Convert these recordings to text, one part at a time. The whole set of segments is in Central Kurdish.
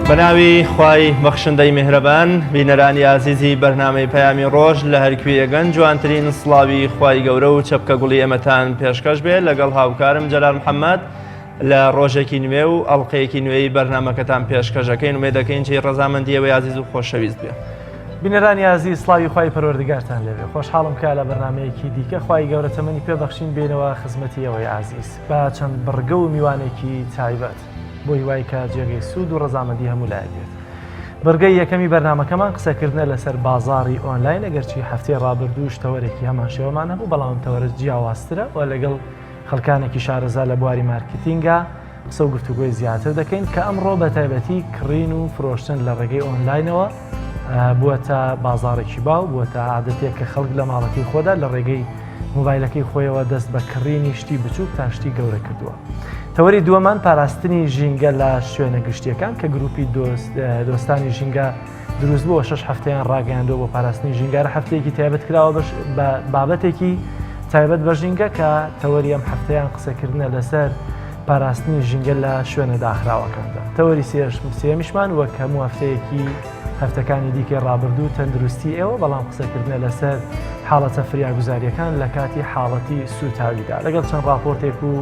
بەناوی خوای بەخشندەی میهرەبان بینەرانی ئازیزی بەرنامەی پەیامی ڕۆژ لە هەرکوێگەن جوانترین سڵاوی خوای گەورە و چەپکە گوڵی ئێمەتان پێشکەش بێت لەگەڵ هاوکارم جەلال محەممەد لە ڕۆژێکی نوێ و ئەڵلقەیەکی نوێی بەرنمەکەتان پێشکەشەکەین ومێ دەکەین چی ڕەزامەندیەوەی عزیز و خۆشەویست بێ. بینەرانی عزیز سڵاوی خوای پەروەردگارتان لێبێ. خۆشحاڵم کە لە بەرنمەیەکی دیکە خوای گەورە تەمەنی پێبەخشین بێنەوە خزمەتی ئەوەی عزیز بە چەند بڕگە و میوانێکی تایبەت بۆ هیوای کە جێگەی سوود و ڕەزامەندی هەموو لای بێت. بەرگەی یەکەمی بەرنمەکەمان قسەکردنە لەسەر بازاڕی ئۆنلاین ئەگەرچی هەفتەی ڕابردوو شتەوەرێکی هەمان شێوەمان هەبوو بەڵام تەوەرە جیاوازترە و لەگەڵ خەڵکانێکی شارەزا لە بواری مارکتینگە قسە و گفتوگۆی زیاتر دەکەین کە ئەمڕۆ بە تایبەتی کڕین و فرۆشتن لە ڕێگەی ئۆنلاینەوە بووەتە بازاڕێکی باو بووەتە عادەتێک کە خەڵک لە ماڵەکەی خۆدا لە ڕێگەی مۆبایلەکەی خۆیەوە دەست بە کڕینی شتی بچووک تا شتی گەورە کردووە. تەوەری دووەمان پاراستنی ژینگە لە شوێنە گشتیەکان کە گروپی دۆستانی ژینگە دروست بووە 6 هەفتەیان ڕاگەیاندۆ بۆ پاراستنی ژینگارە هەفتەیەکی تایبەت کراوە بە بابەتێکی تایبەت بە ژینگە کە تەوەری ئەم هەفتەیان قسەکردنە لەسەر پاراستنی ژینگە لە شوێنە داخراوەکاندا. تەوەری سێمیشمان وەک هەموو هەفتەیەکی هەفتەکانی دیکەی ڕابردوو تەندروستی ئێوە بەڵام قسەکردنە لەسەر حاڵەتە فریاگوزاریەکان لە کاتی حاڵەتی سوتاویدا لەگەڵ چەند راپۆرتێک و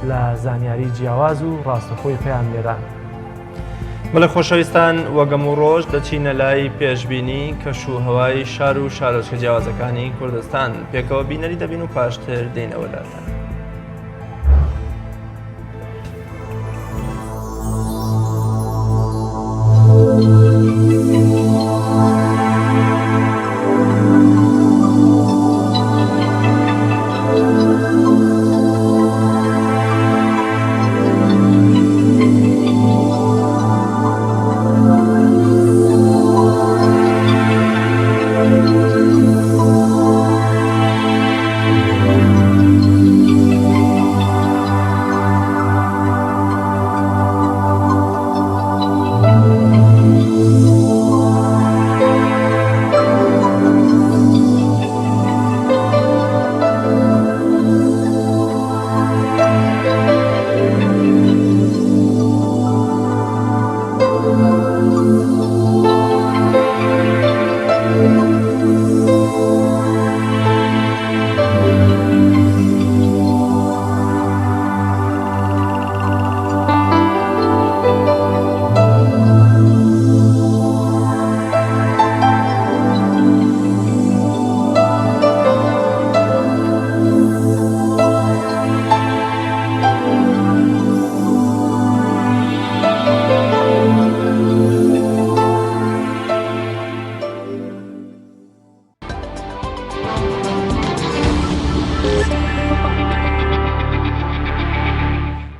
لە زانیاری جیاواز و ڕاستەخۆی پێیان لێران. بەڵێ خۆشەویستان وەگەم و ڕۆژ دەچینە لای پێشبینی کەش و هەوای شار و شارۆچکە جیاوازەکانی کوردستان پێکەوە بینەری دەبین و پاشتر دێنەوە لاتان.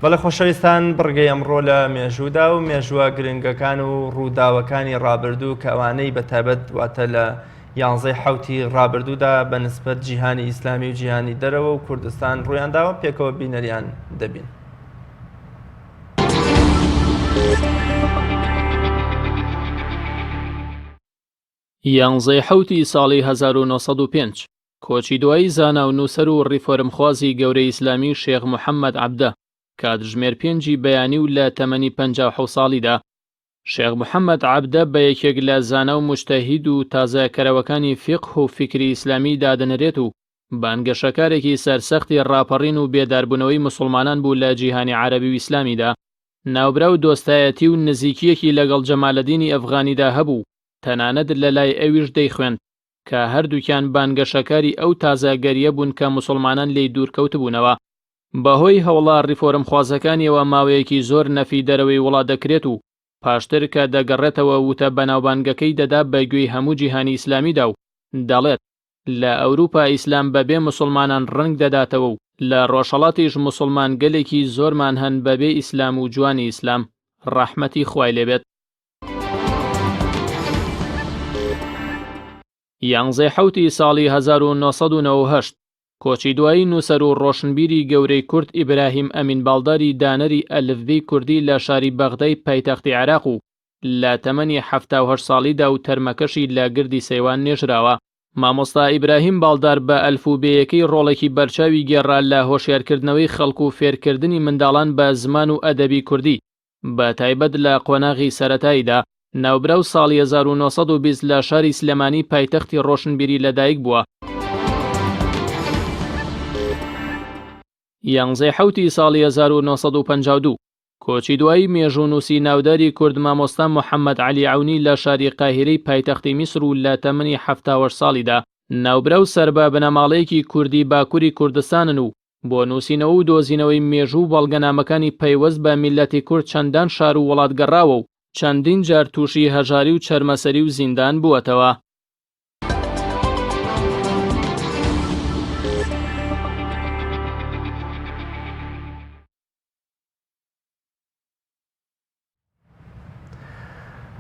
بەڵێ خۆشەویستان بڕگەی ئەمڕۆ لە مێژوودا و مێژووە گرنگەکان و ڕووداوەکانی ڕابردوو کە ئەوانەی بەتایبەت واتە لە 11 حوتی ڕابردوودا بە نسبەت جیهانی ئیسلامی و جیهانی دەرەوە و کوردستان ڕوویانداوە پێکەوە بینەریان دەبین. یانزەی حوتی ساڵی 1905 کۆچی دوایی زانا و نووسەر و ڕیفۆرمخوازی گەورەی ئیسلامی شێخ محەممەد عەبدە کاتژمێر 5 بەیانی و لە تەمەنی 57 ساڵیدا شێخ محەممەد عەبدە بە یەکێک لە زانا و مجتەهید و تازەکەرەوەکانی فیقه و فیکری ئیسلامی دادەنرێت و بانگەشەکارێکی سەرسەختی ڕاپەڕین و بێداربوونەوەی مسلمانان بوو لە جیهانی عەرەبی و ئیسلامیدا. ناوبرا و دۆستایەتی و نزیکیەکی لەگەڵ جەمالەدینی ئەفغانیدا هەبوو تەنانەت لە لای ئەویش دەیخوێند کە هەردووکیان بانگەشەکاری ئەو تازەگەریە بوون کە مسلمانان لێی دوورکەوت بوونەوە. بەهۆی هەوڵا ڕیفۆرمخوازەکانیەوە ماوەیەکی زۆر نەفی دەرەوەی وڵات دەکرێت و پاشتر کە دەگەڕێتەوە وتە بەناوبانگەکەی دەدا بەگوێی هەموو جیهانی ئیسلامیدا و دەڵێت لە ئەوروپا ئیسلام بەبێ مسلمانان ڕنگ دەداتەوە و لە ڕۆژهەڵاتیش مسلمان گەلێکی زۆرمان هەن بەبێ ئیسلام و جوانی ئیسلام ڕەحمەتی خوای لێبێت. 11 حوتی ساڵی 1998 کۆچی دوایی نووسەر و ڕۆشنبیری گەورەی کورد ئیبراهیم ئەمین باڵداری دانەری ئەلفبەی کوردی لە شاری بەغدای پایتەختی عێراق و لە تەمەنی 78 ساڵیدا و تەرمەکەشی لە گردی سەیوان نێژراوە. مامۆستا ئیبراهیم باڵدار بە ئەلفوبێیەکەی ڕۆڵێکی بەرچاوی گێڕا لە هۆشیارکردنەوەی خەڵک و فێرکردنی منداڵان بە زمان و ئەدەبی کوردی بە تایبەت لە قۆناغی سەرەتاییدا ناوبرا و ساڵی 1920 لە شاری سلێمانی پایتەختی ڕۆشنبیری لەدایک بووە. 11 حوتی ساڵی 1952 کۆچی دوایی مێژوونووسی ناوداری کورد مامۆستا محەممەد عەلی عەونی لە شاری قاهیرەی پایتەختی میسر و لە تەمەنی 70 ساڵیدا ناوبرا و سەربە بنەماڵەیەکی کوردی باکووری کوردستانن و بۆ نووسینەوە و دۆزینەوەی مێژوو بەڵگەنامەکانی پەیوەست بە میلەتی کورد چەندان شار و وڵات گەڕاوە و چەندین جار تووشی هەژاری و چەرمەسەری و زیندان بووەتەوە.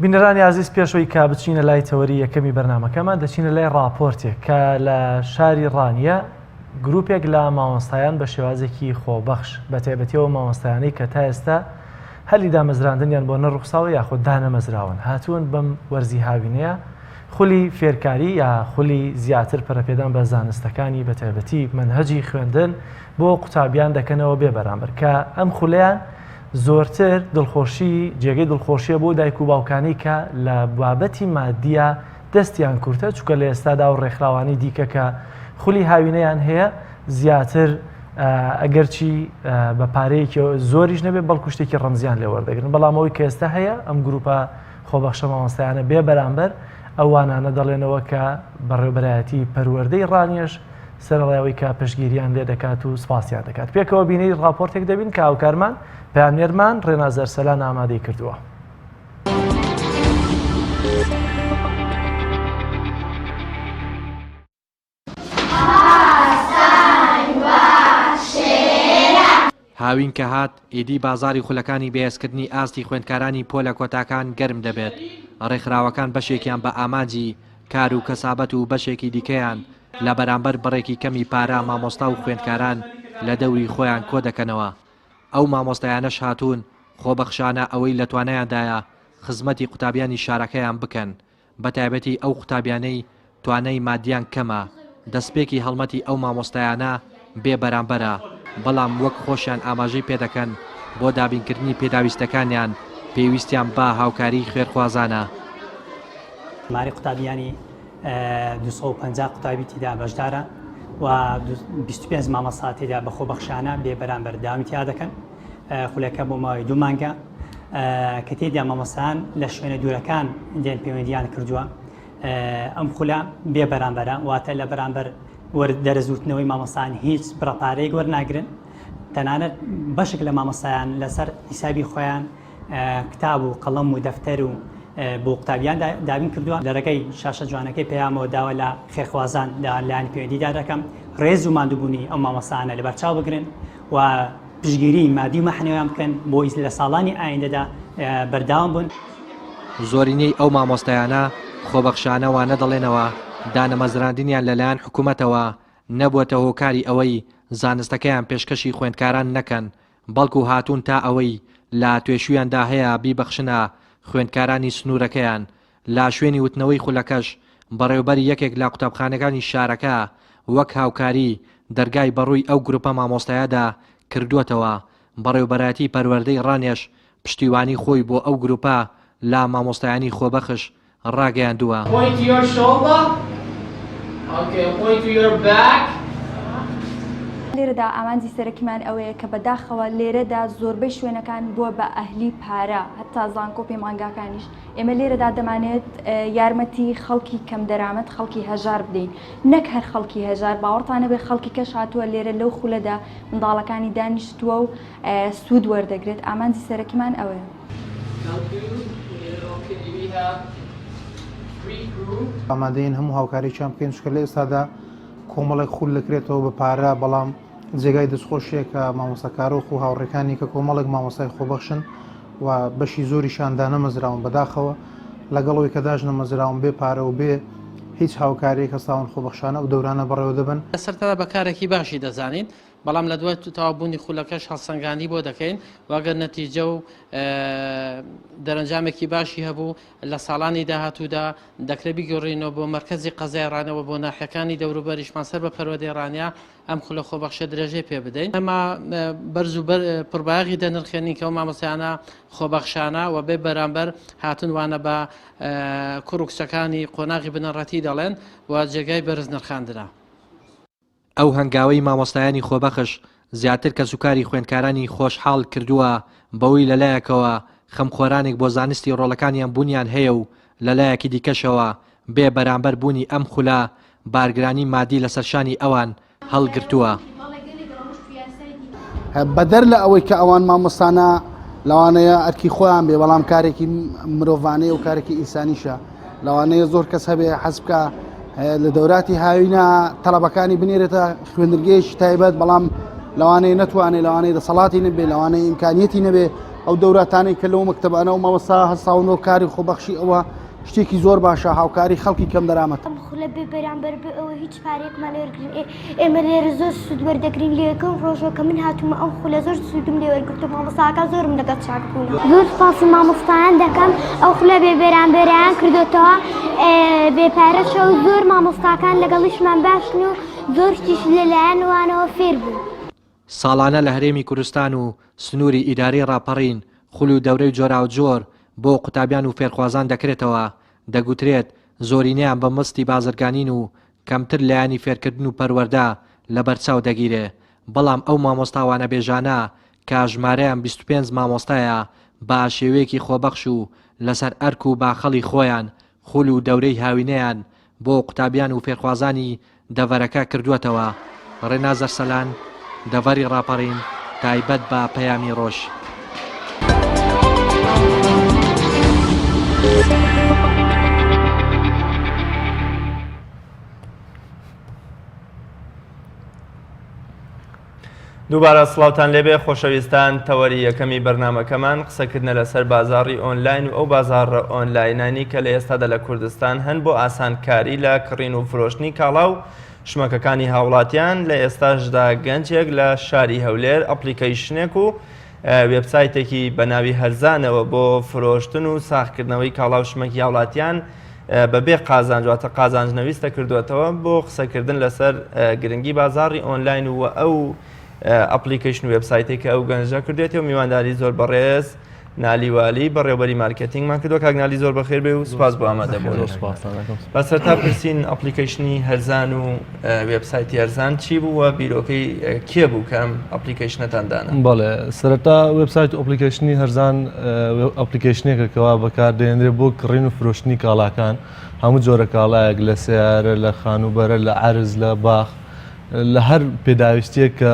بینەرانی عزیز پێشەوەی کا بچینە لای تەوەری یەکەمی بەرنامەکەمان دەچینە لای راپۆرتێک کە لە شاری ڕانیە گروپێک لە مامۆستایان بە شێوازێکی خۆبەخش بە تایبەتیەوە مامۆستایانەی کە تا ئێستا هەلی دامەزراندنیان بۆ نەڕوخساوە یاخود دانەمەزراون هاتوون بەم وەرزی هاوینەیە خولی فێرکاری یا خولی زیاتر پەرەپێدان بە زانستەکانی بە تایبەتی منهەجی خوێندن بۆ قوتابیان دەکەنەوە بێ بەرامبەر کە ئەم خولیان زۆرتر دڵخۆشی جێگەی دڵخۆشیە بۆ دایک و باوکانی کە لە بابەتی مادیە دەستیان کورتە چونکە لە ئێستادا و ڕێکخراوانی دیکە کە خولی هاوینەیان هەیە زیاتر ئەگەرچی بە پارەیەکی زۆریش نەبێت بەڵکو شتێکی ڕەمزیان لێ وەردەگرن بەڵام ئەوەی کە ئێستا هەیە ئەم گروپە خۆبەخشە مامۆستایانە بێ بەرامبەر ئەوانانە دەڵێنەوە کە بەڕێوەبەرایەتی پەروەردەی ڕانیەش سەرڕێەوەی کە پشتگیریان لێ دەکات و سپاسیان دەکات. پێکەوە بینەی راپۆرتێک دەبین کە هاوکارمان پامێرمان ڕێنازەر سەلان ئامادەی کردووە. هاوین کە هات ئیدی بازاری خولەکانی بەهێزکردنی ئاستی خوێندکارانی پۆلە کۆتاکان گەرم دەبێت. ڕێکخراوەکان بەشێکیان بە ئاماجی کار و کەسابەت و بەشێکی دیکەیان لە بەرامبەر بڕێکی کەمی پارە مامۆستا و خوێندکاران لە دەوری خۆیان کۆ دەکەنەوە. ئەو مامۆستایانەش هاتوون خۆبەخشانە ئەوەی لە توانایاندایە خزمەتی قوتابیانی شارەکەیان بکەن بە تایبەتی ئەو قوتابیانەی توانای مادیان کەمە. دەستپێکی هەڵمەتی ئەو مامۆستایانە بێ بەرامبەرە بەڵام وەک خۆشیان ئاماژەی پێدەکەن بۆ دابینکردنی پێداویستەکانیان پێویستیان بە هاوکاری خوێرخوازانە. ماری قوتابیانی 250 قوتابی تیدا بەشدارە و 25 مامۆستا تێدا بە خۆبەخشانە بێ بەرامبەر داوامیتیا دەکەن خولەکە بۆ ماوەی 2 مانگە کە تێدا مامۆستایان لە شوێنە دوورەکان دێن پەیوەندیان کردووە. ئەم خولە بێ بەرامبەرە واتە لە بەرامبەر دەرەزوتنەوەی مامۆستایان هیچ بڕەپارەیەک وەرناگرن تەنانەت بەشێک لە مامۆستایان لەسەر حیسابی خۆیان کتاب و قەڵەم و دەفتەر و بۆ قوتابیان دابین کردووە. لە ڕێگەی شاشە جوانەکەی پێیامەوە داوە لە خێرخوازان لایەنی پەیوەندیدا دەکەم ڕێز و ماندووبوونی ئەو مامۆستایانە لەبەرچاو بگرن و پشتگیری مادی و مەحنەوەیان بکەن بۆ لە ساڵانی ئایندەدا بەرداوام بوون. زۆرینەی ئەو مامۆستایانە خۆبەخشانە وانە دەڵێنەوە دانەمەزراندنیان لەلایەن حکوومەتەوە نەبووەتە هۆکاری ئەوەی زانستەکەیان پێشکەشی خوێندکاران نەکەن بەڵکو هاتوون تا ئەوەی لا توێشویاندا هەیە بیبەخشنە خوێندکارانی سنوورەکەیان. لا شوێنی وتنەوەی خولەکەش بەڕێوەبەری یەکێک لە قوتابخانەکانی شارەکە وەک هاوکاری دەرگای بەڕووی ئەو گروپە مامۆستایەدا کردووەتەوە. بەڕێوەبەرایەتی پەروەردەی ڕانیەش پشتیوانی خۆی بۆ ئەو گروپە لا مامۆستایانی خۆبەخش ڕاگەیاندووە. لێرەدا ئامانجی سەرەکیمان ئەوەیە کە بەداخەوە لێرەدا زۆربەی شوێنەکان بووە بە ئەهلی پارە هەتا زانکۆ پەیمانگاکانیش ئێمە لێرەدا دەمانێت یارمەتی خەڵکی کەم دەرامەت خەڵکی هەژار بدەین نەک هەر خەڵکی هەژار باوەڕتانە بێ خەڵکی کەش هاتووە لێرە لەو خولەدا منداڵەکانی دانیشتووە و سوود وەردەگرێت ئامانجی سەرەکیمان ئەوەیە. ئامادەین هەموو هاوکارییان بکەین چکە لە ئێستادا کۆمەڵێک خول دەکرێتەوە بە پارە بەڵام جێگای دەستخۆشیە کە مامۆستاکارۆخ و هاوڕێکانی کە کۆمەڵێک مامۆستای خۆبەخشن و بەشی زۆریشان دانەمەزراون بەداخەوە لەگەڵەوەی کە داژ نەمەزراون بێ پارە و بێ هیچ هاوکارێک کە ساون خۆبەخشانە و دەورانە بەڕێوە دەبن. لە سەرتادا بەکارێکی باشی دەزانین بەڵام لە دوای تەوابوونی خولەکەش هەڵسەنگانی بۆ دەکەین واگەر نەتیجە و دەرەنجامێکی باشی هەبوو لە ساڵانی داهاتوودا دەکرێت بیگەڕێنەوە بۆ مرکزی قەزای ڕانەوە بۆ ناحیەکانی دەوروبەریشمان سەر بە پەروەردەی ڕانیا ئەم خولە خۆبەخشە درێژەی پێ بدەین ئەمە بەرز و پڕبایەغی دەنرخێنین کە ئەو مامۆستایانە خۆبەخشانە و بێ بەرامبەر هاتنوانە بە کوڕ و کچەکانی قۆناغی بنەڕەتی دەڵێن و جێگای بەرز نرخاندنە. ئەو هەنگاوەی مامۆستایانی خۆبەخش زیاتر کە سوکاری خوێندکارانی خۆشحاڵ کردووە بەوەی لەلایەکەوە خەمخۆرانێک بۆ زانستی ڕۆڵەکانیان بوونیان هەیە و لەلایەکی دیکەشەوە بێ بەرامبەر بوونی ئەم خولە بارگرانی مادی لەسەرشانی ئەوان هەڵگرتووە. بەدەر لە ئەوەی کە ئەوان مامۆستانە لەوانەیە ئەرکی خۆیان بێ بەڵام کارێکی مرۆڤانەیە و کارێکی ئینسانیشە لەوانەیە زۆر کەس هەبێ حەز بکە لە دەوراتی هاوینە تەڵەبەکانی بنێرێتە خوێندرگەیەکی تایبەت بەڵام لەوانەیە نەتوانێت لەوانەیە دەسەڵاتی نەبێ لەوانەیە ئیمکانیەتی نەبێ ئەو دەوراتانەی کە لەو مەکتەبانە و مامۆستا هەستاونەوە کاری خۆبەخشی ئەوە شتێکی زۆر باشە هاوکاری خەڵکی کەم دەرامەت خولە بێ بەرامبەر بێ ئەوە هیچ پارێکمان لێوەرگرن ئێمە لێرە زۆر سوود وەردەگرین لێەکەم ڕۆژەوە کە من هاتوومە ئەو خولە زۆر سوودم لێ وەرگرتو مامۆستاکە زۆرم لەگەڵ چاک بوون زۆر سپاسی مامۆستایان دەکەم ئەو خولە بێ بەرامبەریان کردوتەوە بێپارەشە و زۆر مامۆستاکان لەگەڵیشمان باشن و زۆر شتیش لەلایەن وانەوە فێر بوو. ساڵانە لە هەرێمی کوردستان و سنووری ئیداری ڕاپەڕین خول و دەورەی جۆرا و جۆر بۆ قوتابیان و فێرخوازان دەکرێتەوە دەگوترێت زۆرینەیان بە مەستی بازرگانین و کەمتر لایانی فێرکردن و پەروەردە لە بەرچاو دەگیرێ بەڵام ئەو مامۆستاوانە بێژانە کاژمارەیان 25 مامۆستایە با شێوەیەکی خۆبەخش و لەسەر ئەرک و باخەڵی خۆیان خول و دەورەی هاوینەیان بۆ قوتابیان و فێرخوازانی دەڤەرەکە کردووەتەوە. ڕێنازەر سەلان دەڤەری ڕاپەڕین تایبەت بە پەیامی ڕۆژ. دووبارە سڵاوتان لێبێ خۆشەویستان تەوەری یەکەمی بەرنامەکەمان قسەکردنە لەسەر بازاڕی ئۆنلاین و ئەو بازاڕە ئۆنلاینانی کە لە ئێستادا لە کوردستان هەن بۆ ئاسانکاری لە کڕین و فرۆشتنی کاڵا و شمەکەکانی هاوڵاتیان لە ئێستاشدا گەنجێک لە شاری هەولێر ئەپلیکەیشنێک و وێبسایتێکی بە ناوی هەرزانەوە بۆ فرۆشتن و ساختکردنەوەی کاڵا و شمەکی هاوڵاتیان بەبێ قازانجواتە قازانجنەویستە کردوێتەوە بۆ قسەکردن لەسەر گرنگی بازاڕی ئۆنلاین و ئەو ئەپلیکیشن و وێبسایتێک کە ئەو گەنجە کردێتەوە میوانداری زۆر بەڕێز نالیوالی بەڕێوەبەری مارکتینگمان کردووە کاک نالی زۆر بەخێر بێ و سپاس بۆ ئامادەبوون. بەسەرتا پرسین ئەپلیکیشنی هەرزان و وێبسایتی هەرزان چی بوو و بیرۆکەی کێ بوو کەم ئەپلیکیشنەتاندانە؟ بەڵێ سەرەتا وێبسایت ئەپلیکیشنی هەرزان ئەپلیکیشنێکەکەەوە بەکاردێنرێ بۆ کڕین و فرۆشتنی کاڵاکان هەموو جۆرە کاڵایەک لە سیارە لە خانوبەرە لە عەرز لە باخ لە هەر پێداویستیە کە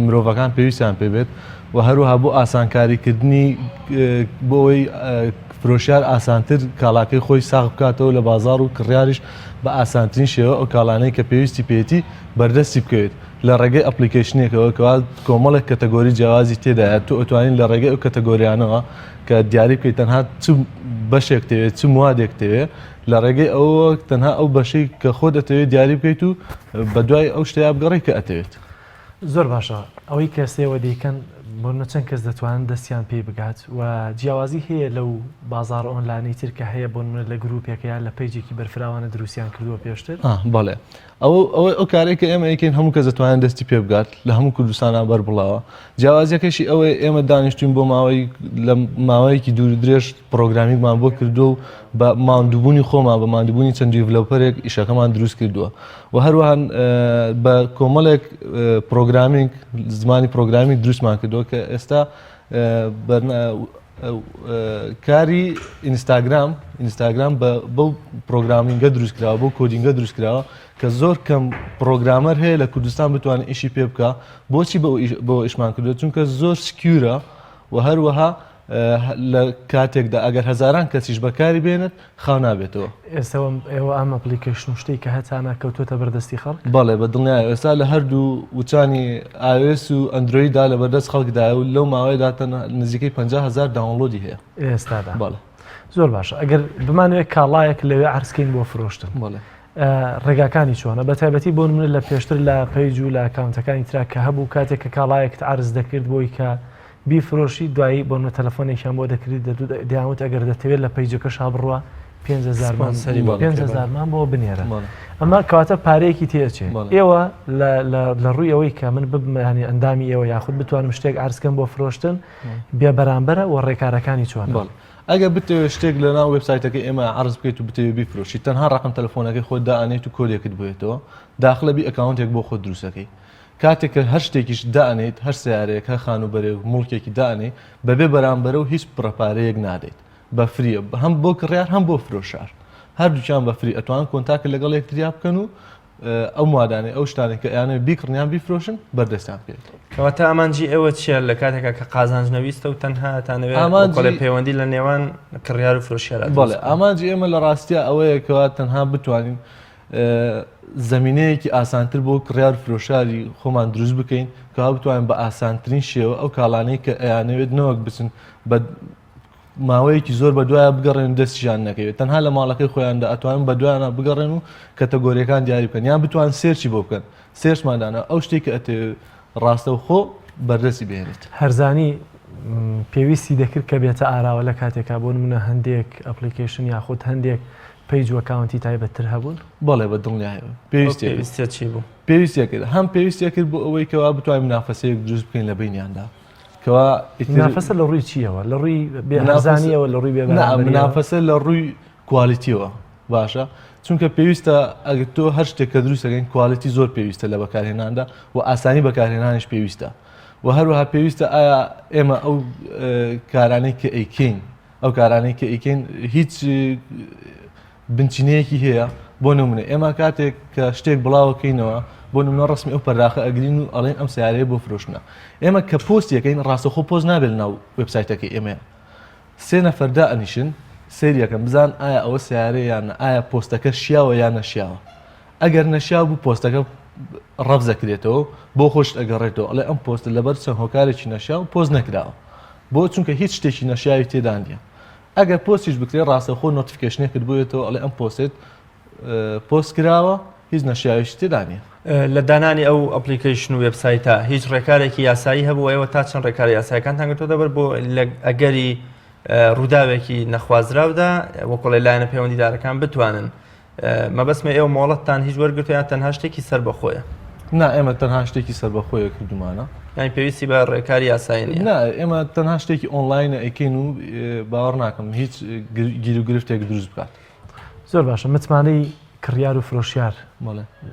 مرۆڤەکان پێویستیان پێبێت و هەروەها بۆ ئاسانکاریکردنی بۆەوەی فرۆشیار ئاسانتر کاڵاکەی خۆی ساغ بکاتەوە لە بازاڕ و کڕیاریش بە ئاسانترین شێوە ئەو کاڵانەی کە پێویستی پێێتی بەردەستی بکەوێت لە ڕێگەی ئەپلیکیشنێکەوە کەوا کۆمەڵێک کەتەگۆری جیاوازی تێدایە تو ئەتوانین لە ڕێگەی ئەو کەتەگۆریانەوە کە دیاری بکەیت تەنها چ بەشێک دەوێت چ موادێک دەوێت لە ڕێگەی ئەوە تەنها ئەو بەشەی کە خۆ دەتەوێت دیاری بکەیت و بە دوای ئەو شتیا بگەڕی کە ئەتەوێت. زۆر باشە ئەوەی کەسێوە دیکەن بۆ نەچەند کەس دەتوانن دەستیان پێ بگات و جیاوازی هەیە لەو بازار ئۆنلاینی تر کە هەیە بۆ لە گروپێکیان لە پیجێکی بەرفراوانە دروستیان کردووە پێشتر بەڵێ ئەو کارێک کە ئێمە یەکەین هەموو کەس دەتوانن دەستی پێ بگات لە هەموو کوردستانە بەربڵاوە جیاوازیەکەشی ئەوەی ئێمە دانیشتوین بۆ لە ماوەیەکی دوور درێژ پرۆگرامیکمان بۆ کردو و بە ماندووبوونی خۆمان بە ماندووبوونی چەند دیڤلۆپەرێک ئیشەکەمان دروست کردووە و هەروەها بە کۆمەڵێک پرۆگرامینگ زمانی پرۆگرامی دروستمان کردووە کە ئێستا کاری ئینستاگرام بەو پرۆگرامینگە دروستکراوە بۆ کۆدینگە دروستکراوە کە زۆر کەم پرۆگرامەر هەیە لە کوردستان بتوانێت ئیشی پێ بکە بۆچی بۆ ئیشمان کردو چونکە زۆر سکیورە و هەروەها لە کاتێکدا ئەگەر هەزاران کەسیش بەکاری بێنێت خاو نابێتەوە. ئێستا ئێوە ئەم ئەپلیکیشن شتێک کە هەتانە کەوتوتە بەردەستی خەڵک؟ بەڵێ بە دڵنیایە ئێستا لە هەردوو وچانی iOS و ئەندرویددا لە بەردەست خەڵکدایە و لەو ماوەیەدا نزیکەی 50,000 داونلۆدی هەیە ئێستادا. بەڵێ زۆر باشە ئەگەر بمانوێت کاڵایەک لەوێ عرضکەین بۆ فرۆشتن بەڵێ ڕێگاکانی چۆنە بە تایبەتی بۆ منە لە پێشتر لە پەیج و لە ئەکاونتەکانی ترا کە هەبوو کاتێک کە کاڵایەکت عرض دەکرد بۆی کە بیفرۆشی دوایی بۆ نە تەلەفۆنێکیان بۆ دەکرێت دەیانوت ئەگەر دەتەوێت لە پەیجەکەش هابڕوە 5,000 مان بۆ بنێرە ئەمە کەواتە پارەیەکی تێچێت ئێوە لە ڕووی ئەوەی کە من ببمانی ئەندامی ئێوە یاخود بتوانم شتێک ئارزکەم بۆ فرۆشتن بێ بەرامبەرە و ڕێکارەکانی چۆن ئەگە بتەوێت شتێک لە ناو وبسایتەکە ئێمە عرض بکەیت و بتەوێت بیفرۆشی تەنها ڕقم تەلەفۆنەکەی خۆت دائنێت و کۆدێکت بێتەوە داخلەبی ئەکاونتێک بۆ خۆت دروستەکەی کاتێک کە هەر شتێکیش دائنێت هەر سیارەیەک هە خانوبەرێ و مڵکێکی دائنێ بەبێ بەرامبەرە و هیچ پڕەپارەیەک نادێت بە فریە هەم بۆ کڕیار هەم بۆ فرۆشار هەردووچیان بە فری ئەتوان کۆنتاکە لەگەڵ یەکتریا بکەن و ئەو موادانێ ئەو شتانێک کە یانە بیکڕنیان بیفرۆشن بەردەستیان بکەیت کەواتە ئامانجی ئێوە چیە لە کاتێکە کە قازانجنەویستە و تەنها تانەوێت پەیوەندی لە نێوان کڕیار و فرۆشیارە بەڵێ ئامانجی ئێمە لە ڕاستیە ئەوەیە کەوا تەنها بتوانین زمینەیەکی ئاسانتر بۆ کڕیار فرۆشاری خۆمان دروست بکەین کەوا بتوانین بە ئاسانترین شێوە ئەو کاڵانەی کە ئەیانەوێت نەوەک بچن بە ماوەیەکی زۆر بە دوایە بگەڕێن دەستیشان نەکەوێت تەنها لە ماڵەکەی خۆیاندا ئەتوانن بە دوایانە بگەڕێن و کەتەگۆریەکان دیاری بکەن یان بتوان سێرچی بۆ بکەن سێرچمادانە ئەو شتێک کە ئەتێ ڕاستە و خۆ بەردەستی بهێنێت هەرزانی پێویستی دەکرد کە بێتە ئاراوە لە کاتێکا بۆ منە هەندێک ئەپلیکیشن یاخود هەندێک پەیج و ئەکاونتی تایبەتتر هەبوون بەڵێ بە دڵنیایەوە پێویستە چی بوو پێویستیەکرد هەم پێویستیەکرد بۆ ئەوەی کەوا بتوانین منافەسەیەک دروست بکەین لە بینیاندا منافەسە لە ڕووی چیەوە لە ڕووی بێهزانیەوە لە ڕووی منافەسە لە ڕووی کوالیتیەوە باشە چونکە پێویستە ئەگەر تۆ هەر شتێک کە دروستەکەین کوالیتی زۆر پێویستە لە بەکارهێناندا و ئاسانی بەکارهێنانیش پێویستە و هەروەها پێویستە ئایا ئێمە ئەو کارانەی کە ئەیکەین ئەو کارانەی کە ئەیکەین هیچ بنچینەیەکی هەیە بۆ نمونە ئێمە کاتێک کە شتێک بڵاوەکەینەوە بۆ نمونە ڕسمی ئەو پەرداخە ئەگرین و ئەڵێن ئەم سیارەیە بۆ فرۆشتنە ئێمە کە پۆستیەکەین ڕاستەخۆ پۆست نابێت ناو وبسایتەکەی ئێمە سێ نەفەردا ئەنیشن سریەکەم بزان ئایا ئەوە سیارەیە یانە ئایا پۆستەکە شیاوە یان نەشیاوە ئەگەر نەشیا بوو پۆستەکە ڕەفزەکرێتەوە بۆ خۆشت ئەگەڕێتەوە ئەڵێ ئەم پۆستە لەبەر چەند هۆکارێکی نەشیا و پۆست نەکراوە بۆ چونکە هیچ شتێکی نەشیاوی تێدا نیە ئەگەر پۆستیش بکرێت ڕاستەخۆ نۆتیفیکیشنێکت بووێتەوە ئەڵێ ئەم پۆستێت پۆست کراوە هیچ نەشیاویش تێدا نیە لە دانانی ئەو ئەپلیکیشن و وبسایتە هیچ ڕێکارێکی یاسایی هەبوو ئێوە تا چەند ڕێکاری یاسایەکانتان گرتووە دەبەر بۆ ئەگەری ڕووداوێکی نەخوازراودا وەکۆڵی لایەنە پەیوەندیدارەکان بتوانن مەبەستمە ئێوە مۆڵەتتان هیچ وەرگرتویان تەنها شتێکی سەر بەخۆیە نا ئێمە تەنها شتێکی سەر بەخۆیە کردومانە یانی پێویستی بە ڕێکاری یاسایی نیە نا ئێمە تەنها شتێکی ئۆنلاینە ئەیکەین و باوەڕ ناکەم هیچ گیر و گرفتێک دروست بکات زۆر باشە متمانەی کڕیار و فرۆشیار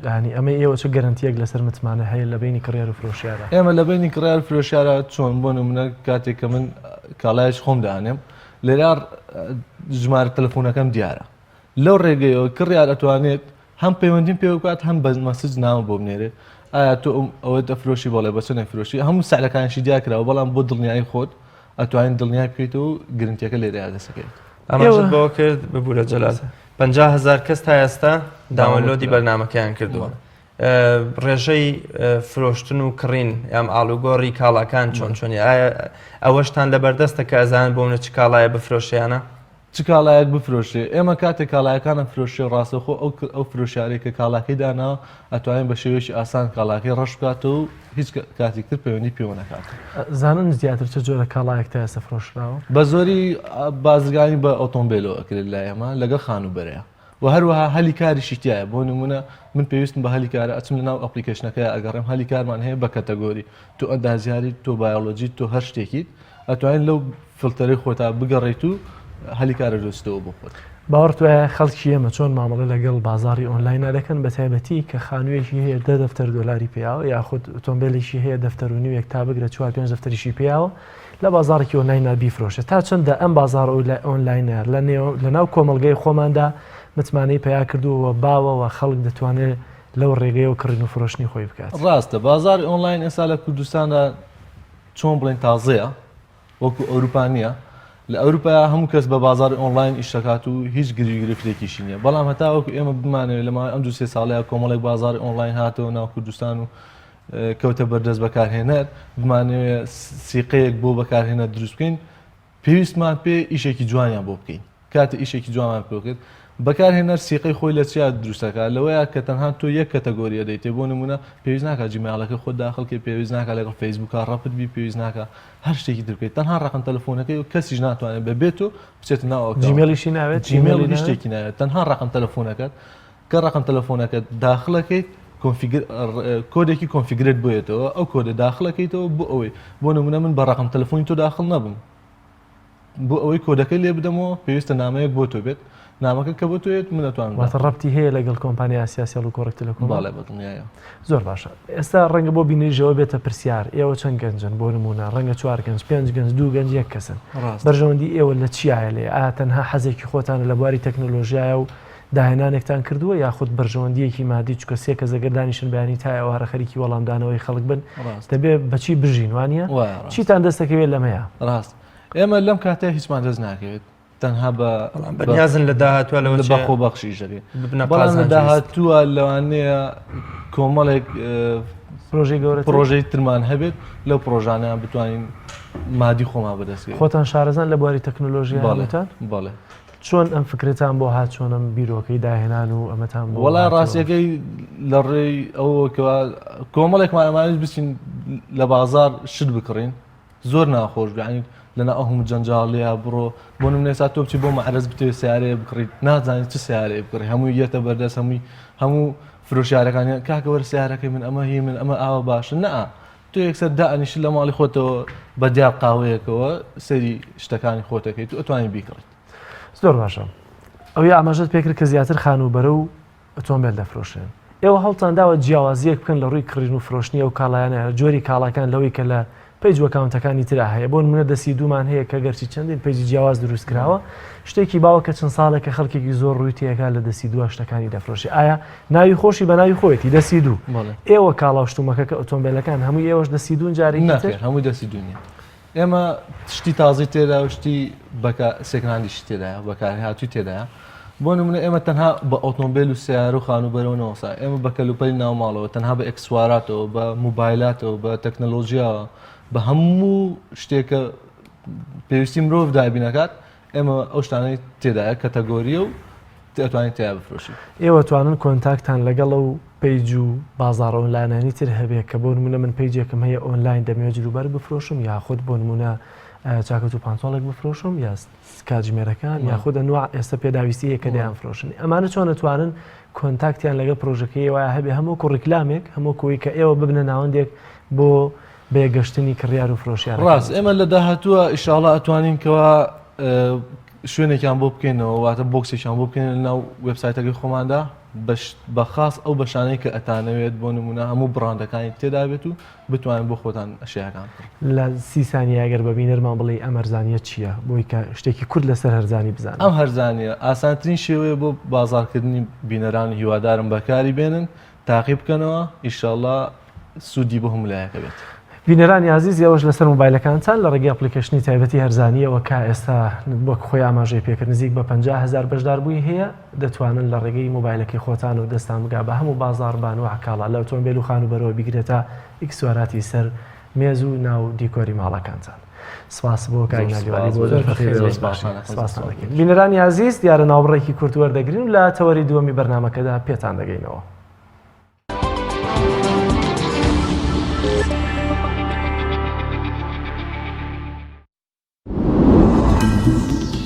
ینی ئەمە ئێوە چه گەرنتیەک لەسەر متمانە هەیە لە بینی کڕیار و فرۆشیارە ئێمە لە بینی کڕیار فرۆشیارە چۆن بۆ نمونە کاتێک کە من کاڵایش خۆم دانێم لێرا ژمارە تەلەفۆنەکەم دیارە لەو ڕێگەیەوە کڕیار ئەتوانێت هەم پەیوەندیم پێ بکات هەم بە مەسج ناوە بۆ بنێرێ ئایا تۆ ئەوە دەفرۆشی بەڵێ بە چەند نەفرۆشی هەموو سەعرەکانشی دیاکراوە بەڵام بۆ دڵنیایی خۆت ئەتوانین دڵنیای بکەیتەوە و گرنتیەکە لێرە دەسەکەیت ئەمەشت بەوە کرد ببوورە جەلال 50,000 کەس تا ئێستا داونلۆدی بەرنامەکەیان کردووە ڕێژەی فرۆشتن و کڕین یام ئالوگۆڕی کاڵاکان چۆن چۆنی ئایا ئەوەشتان لەبەردەستە کە ئەزانن بۆ منە چ کاڵایە بفرۆشیانە چ کاڵایەک بفرۆشێ ئێمە کاتێک کاڵایەکانە فرۆشێ ڕاستەخۆ ئەو فرۆشارێک کە کاڵاکەی داناوە ئەتوانین بە شێوەیەکی ئاسان کاڵاکەی ڕەش بکاتەوە و هیچ کاتێکتر پەیوەندی پێوە نەکات زانن زیاتر چه جۆرە کاڵایەک تا ئێستا فرۆشراوە بە زۆری بازرگانی بە ئۆتۆمبیلەوە ئەکرێت لای ئێمە لەگەڵ خانوبەرەیە و هەروەها هەلی کاریشی تایە بۆ نمونە من پێویستم بە هەلی کارە ئەچم لەناو ئەپلیکیشنەکەی ئەگەڕێم هەلی کارمان هەیە بە کەتەگۆری تۆ ئەندازیاری تۆ بایۆلۆجی تۆ هەر شتێکیت ئەتوانین لەو فلتەرەی خۆتا بگەڕێیت و هەلی کارە دۆستەوە بۆ خۆت باوەڕت وایە خەڵکی ئێمە چۆن مامەڵە لەگەڵ بازاری ئۆنلاینە دەکەن بە تایبەتی کە خانوویەکی هەیە 10 دەفتەر دۆلاری پیاوە یاخود ئۆتۆمبیلێکی هەیە دەفتەر و نیوێک تا بگرە 4-5 دەفتەریشی پیاوە لە بازارێکی ئۆنلاینە بیفرۆشێت تا چەندە ئەم بازار ئۆنلاینە لە ناو کۆمەلگەی خۆماندا متمانەی پیا کردووە باوەوە خەڵک دەتوانێت لەو ڕێگەیەوە کڕین و فرۆشتنی خۆی بکات ڕاستە بازار ئۆنلاین ئێستا لە کوردستاندا چۆن بڵێن تازەیە وەکو ئەوروپانیە لە ئەوروپا هەموو کەس بە بازار ئۆنلاین ئیشەکات و هیچ گرفتێکیشی نییە بەڵام هەتا وەکو ئێمە بمانێت لەما ئەم 2-3 ساڵەیە کۆمەڵێک بازار ئۆنلاین هاتەوە ناو کوردستان و کەوتە بەردەست بەکارهێنەر بمانەوێت سیقەیەک بۆ بەکارهێنە دروست بکەین پێویستمان پێ ئیشێکی جوانیان بۆ بکەین کاتە ئیشێکی جوانمان پێ بکرد بەکارهێنەر سیقەی خۆی لە چیا دروستەکە لەوەیە کە تەنها تۆ یەک کەتەگۆریە دەیتێ بۆ نمونە پێویست ناکە جیماڵەکە خۆت داخڵکە پێویست ناکە لەگەڵ فەیسبووکە ڕەپت بی پێویست ناکە هەر شتێکی دروکەیت تەنها ڕقم تەلەفۆنەکەی و کەسیش ناتوانێت بەبێت و بچێت ناو جیمێلیشی ناوێت جیمێلی شتێکی ناوێت تەنها ڕقم تەلەفۆنەکەت کە ڕقم تەلەفۆنەکەت داخڵەکەیت کۆدێکی کۆنفیگرێت بۆیێتەوە ئەو کۆدە داخڵەکەیتەوە بۆ ئەوەی بۆ نمونە من بە ڕقم تەلەفۆنی تۆ داخڵ نەبم بۆ ئەوەی کۆدەکەی لێ بدەمەوە پێویستە نامەیەک بۆ تۆ بێت نامەکە کە بۆ تۆیت من دەتوانم واتە ڕەبتی هەیە لەگەڵ کۆمپانیا سیاسیال و کۆڕێکت لە باڵێ بەدڵنیایە زۆر باشە ئێستا ڕەنگە بۆ بینیژەوە بێتە پرسیار ئێوە چەند گەنجن بۆ نمونە ڕەنگە 4 گەنج 5 گەنج 2 گەنج 1 کەسن بەرژەوەندی ئێوە لە چیایە لێ ئایا تەنها حەزێکی خۆتانە لە بواری تەکنۆلۆژیایە و داهێنانێکتان کردووە یاخود بەرژەوەندیەکی مادی چکە سێ کە زەگەردانیشن بەیانی تایەوە هەرە خەریکی وەڵامدانەوەی خەڵک بن دەبێ بەچی بژین وانە چیتان دەستەکەوێت لەمەیە ڕاست ئێمە لەم کاتەیە هیچمان دەست ناکەوێت تەنها بەنیازن لە داهاتوە لەوە بە خۆبەخشی ژەری بەڵام لە داهاتووە لەوانەیە کۆمەڵێک پرۆژەی گەورە پرۆژەی ترمان هەبێت لەو پرۆژانیان بتوانین مادی خۆمان بەدەستێت خۆتان شارەزان لە بواری تەکنۆلۆژی هەڵێتان بەڵێ چۆن ئەم فکرێتان بۆ هات چۆنم بیرۆکەی داهێنان و ئەمەتان بۆ وەڵای ڕاستیەکەی لە ڕێی ئەوەکەوە کۆمەڵێکمان ئەمانش بچین لە بازار شت بکڕین زۆر ناخۆش بێنین لەنا ئەوم جەنجاڵەیە بڕۆ بۆ نمونێسا تۆ بچی بۆ مەعرەز بتێ سیارەیە بکڕیت نازانیت چ سیارەیە بکڕی هەموو یەتە بەردەست هەموو فرۆشیارەکانی کاکە وەرە سیارەکەی من ئەمە هی من ئەمە ئاوە باشە نەئا تۆ یەکسەر دائنیش لە ماڵی خۆتەوە بە دیار قاوەیەکەوە سەری شتەکانی خۆتەکەیت و ئەتوانی بیکڕیت زۆر باشە ئەوی ئاماژەت پێکرد کە زیاتر خانوبەرە و ئۆتۆمبیل دەفرۆشێن ئێوە هەڵتانداوە جیاوازیەک بکەن لە ڕووی کڕین و فرۆشتنی ئەو کاڵایانە جۆری کاڵاکان لەوەی کە لە پیج وەکاونتەکانی ترا هەیە بۆ نمونە دەسی دوومان هەیە کە گەرچی چەندین پیجی جیاواز دروست کراوە شتێکی باوە کە چەند ساڵێکە خەڵکێکی زۆر ڕووی تێکا لە دەسی دووە شتەکانی دەفرۆشی ئایا ناوی خۆشی بە ناوی خۆیەتی دەسی دوو ئێوە کاڵاوشتومەکە کە ئۆتۆمبیلەکان هەمووی ئێوەش دەسی دوون جارێکی هەمووی دەسی دوونیە ئێمە شتی تازی تێدا و شتی سێکناندیشی تێدایە بەکاری هاتووی تێدایە بۆ نمونە ئێمە تەنها بە ئۆتۆمبیل و سیارە و خانوبەرەوە نەوەسا ئێمە بە کەلوپەلی ناوماڵەوە تەنها بە ئەکسواراتەوە بە موبایلاتەوە بە تەکنەلۆژیاوە بە هەموو شتێکە پێویستی مرۆڤ دابینەکات ئێمە ئەو شتانەی تێدایە کەتەگۆریە و دەتوانین تیا بفرۆشی ئێوە توانن کۆنتاکتان لەگەڵ ئەو پیج و بازاڕ ئۆنلاینانی تر هەبێ کە بۆ نمونە من پیجێکم هەیە ئۆنلاین دەمەوێت جلوبەر بفرۆشم یاخود بۆ نمونە چاکەت و پانتۆڵێک بفرۆشم یا کاتژمێرەکان یاخود ئەنواع ئێستا پێداویستی کە دەیان فرۆشن ئەمانە چۆن دەتوانن کۆنتاکتیان لەگەڵ پرۆژەکەی وایە هەبێ هەموو ڕیکلامێک هەموو کۆی کە ئێوە ببنە ناوەندێک بۆ بێگەشتنی کڕیار و فرۆشیار ڕاست ئێمە لە داهاتووە ئیشاڵا ئەتوانین کەوا شوێنێکیان بۆ بکەینەوە واتە بۆکسێکیان بۆ بکەین لەناو وێبسایتەکەی خۆماندا بەخاص ئەو بەشانەی کە ئەتانەوێت بۆ نمونە هەموو بڕاندەکانی تێدا بێت و بتوانین بۆ خۆتان ئەشیاکان لە 30 سانیە ئەگەر بەبینەرمان بڵێ ئەم هەرزانیە چییە بۆی کە شتێکی کورد لەسەر هەرزانی بزانن ئەم هەرزانیە ئاسانترین شێوەیە بۆ بازارکردنی بینەرانی هیوادارم بەکاری بێنن تاقی بکەنەوە ئیشاڵڵا سوودی بۆ هەمولایەکە بێت بینەرانی عزیز ئێوەش لەسەر مۆبایلەکانتان لە ڕێگەی ئەپلیکیشنی تایبەتی هەرزانیەوە کە ئێستا وەک خۆی ئاماژەی پێکرد نزیک بە 50,000 بەشدار بووی هەیە دەتوانن لە ڕێگەی مۆبایلەکەی خۆتان و دەستان بگا بە هەموو بازاربان و عکاڵا لە ئۆتۆمبیل و خانوبەرەوە بیگرێتە ئیکسوارەتی سەر مێز و ناو دیکۆری ماڵەکانتان. سپاس بۆ کاینالیوانی بۆ بینەرانی عزیز دیارە ناوبڕێکی کورت وەردەگرین و لە تەوەری دووەمی بەرنامەکەدا پێتان دەگەینەوە.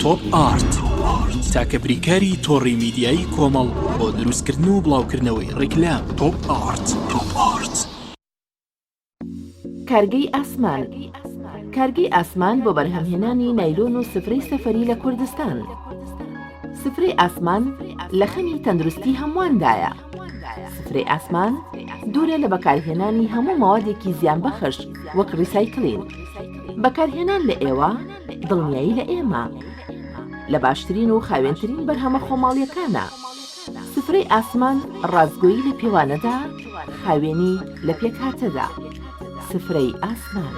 تۆپ ئارت تاکە بریکاری تۆڕی میدیایی کۆمەڵ بۆ دروستکردن و بڵاوکردنەوەی ڕیکلام. تۆپ ئارت. کارگەی ئاسمان کارگەی ئاسمان بۆ بەرهەمهێنانی نایلۆن و سفرەی سەفەری لە کوردستان. سفرەی ئاسمان لە خەمی تەندروستی هەمواندایە. سفرەی ئاسمان دوورە لە بەکارهێنانی هەموو ماوادێکی زیانبەخش وەک ریسایکلین. بەکارهێنان لە ئێوە دڵنیایی لە ئێمە لە باشترین و خاوێنترین بەرهەمە خۆماڵیەکانە. سفرەی ئاسمان ڕازگۆیی لە پێوانەدا، خاوێنی لە پێکهاتەدا. سفرەی ئاسمان.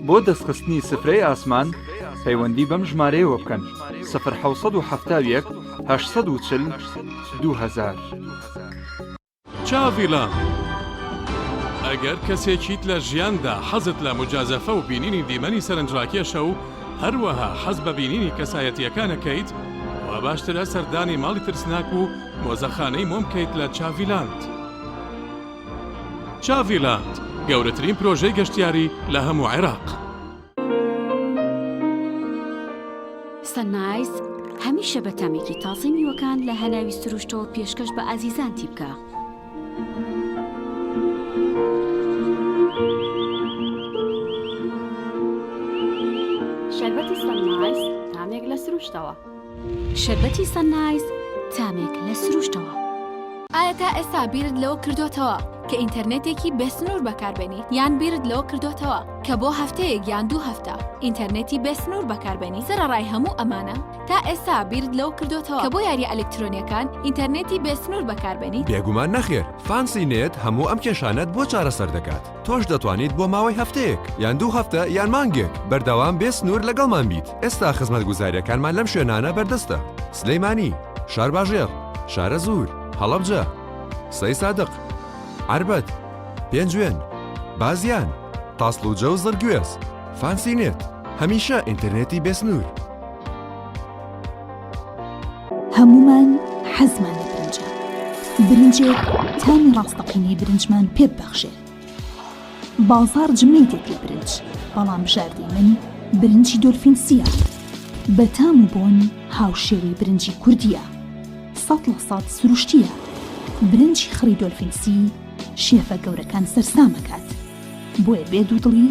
بۆ دەستخستنی سفرەی ئاسمان پەیوەندی بەم ژمارەیەوە بکەن 1970 840 2000. چاڤیلان ئەگەر کەسێکیت لە ژیاندا حەزت لە مجازەفە و بینینی دیمەنی سەرنجڕاکێشە و هەروەها حەز بە بینینی کەسایەتیەکانەکەیت و باشترە سەردانی ماڵی ترسناک و مۆزەخانەی مۆم بکەیت لە چاڤیلاند. چاڤیلاند گەورەترین پرۆژەی گەشتیاری لە هەموو عێراق. سەنایز هەمیشە بە تامێکی تازەی میوەکان لە هەناوی سروشتەوە پێشکەش بە ئازیزانتی بکە. شەربەتی سەنایز تامێک لە سروشتەوە. شەربەتی سەنایز تامێک لە سروشتەوە. ئایا تا ئێستا بیرت لەوە کردوتەوە کە ئینتەرنێتێکی بێسنوور بەکاربێنیت یان بیرت لەوە کردوتەوە کە بۆ هەفتەیەک یان 2 هەفتە ئینتەرنێتی بێسنوور بەکاربێنی سەرەڕای هەموو ئەمانە تا ئێستا بیرت لەوە کردوتەوە کە بۆ یاری ئەلکترۆنیەکان ئینتەرنێتی بێسنوور بەکاربێنیت؟ بێگومان نەخێر، فانسی نێت هەموو ئەم کێشانەت بۆ چارەسەر دەکات. تۆش دەتوانیت بۆ ماوەی هەفتەیەک یان 2 هەفتە یان مانگێک بەردەوام بێسنوور لەگەڵمان بیت. ئێستا خزمەتگوزاریەکانمان لەم شوێنانە بەردەستە: سلەیمانی، شارباژێر، شارە زوور، هەڵەبجە، سەی سادق، عربەت، پێنجوێن، بازیان، تاسڵوجە و زەرگوێز. فانسی نێت، هەمیشە ئینتەرنێتی بێسنوور. هەمومان حەزمان لە برنجە. برنجێک تامی ڕاستەقینەی برنجمان پێ ببەخشێ. بازار جمەی دێت لە برنج، بەڵام بژاردی من برنجی دۆلفینسیە. بە تام و بۆن هاوشێوەی برنجی کوردیە. 100% سروشتیە. برنجی خڕی دۆلفینسی شێفە گەورەکان سەرسامەکات. بۆیە بێ دوودڵی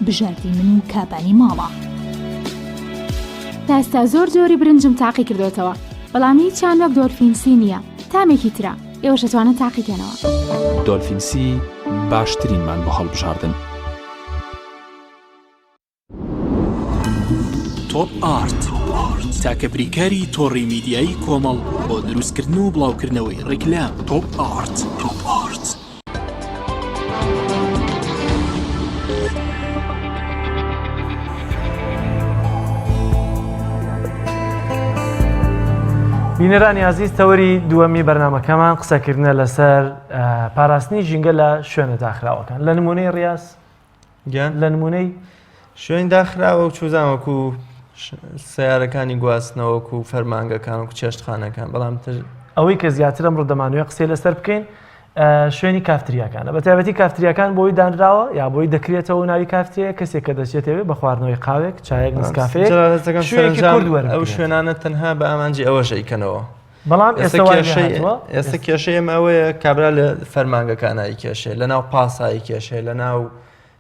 بژاردی من و کابانی ماڵە. تا ئێستا زۆر جۆری برنجم تاقی کردوتەوە، بەڵام هیچیان وەک دۆلفینسی نییە. تامێکی ترە ئێوەش دەتوانن تاقیکەنەوە. دۆلفینسی باشترینمان بۆ هەڵبژاردن. تۆپ ئارت تاکە بریکاری تۆڕی میدیایی کۆمەڵ بۆ دروستکردن و بڵاوکردنەوەی ڕیکلام. تۆپ ئارت. بینەرانی عزیز، تەوەری دووەمی بەرنامەکەمان قسەکردنە لەسەر پاراستنی ژینگە لە شوێنە داخراوەکان. لە نمونەی ڕاز گیان لە نمونەی شوێن داخراوە و چوزانوەکو سیارەکانی گواستنەوەکو و فەرمانگەکان و چێشتخانەکان. بەڵام ئەوەی کە زیاتر ئەمڕۆ دەمانوێت قسەی لەسەر بکەین شوێنی کافتریاکانە. بە تایبەتی کافتریاکان بۆی دانراوە یا بۆی دەکرێتەوە ناوی کافتریە کەسێک کە دەچێتەوە بە خواردنەوەی قاوێک، چایەک، نسکافێک. ئەو شوێنانە تەنها بە ئامانجی ئەوە شەیکەنەوە. بەڵام ئێستا کێشەیەم ئەوەیە کابرا لە فەرمانگەکانایی کێشێ، لە ناو پاسایی کێشێ، لە ناو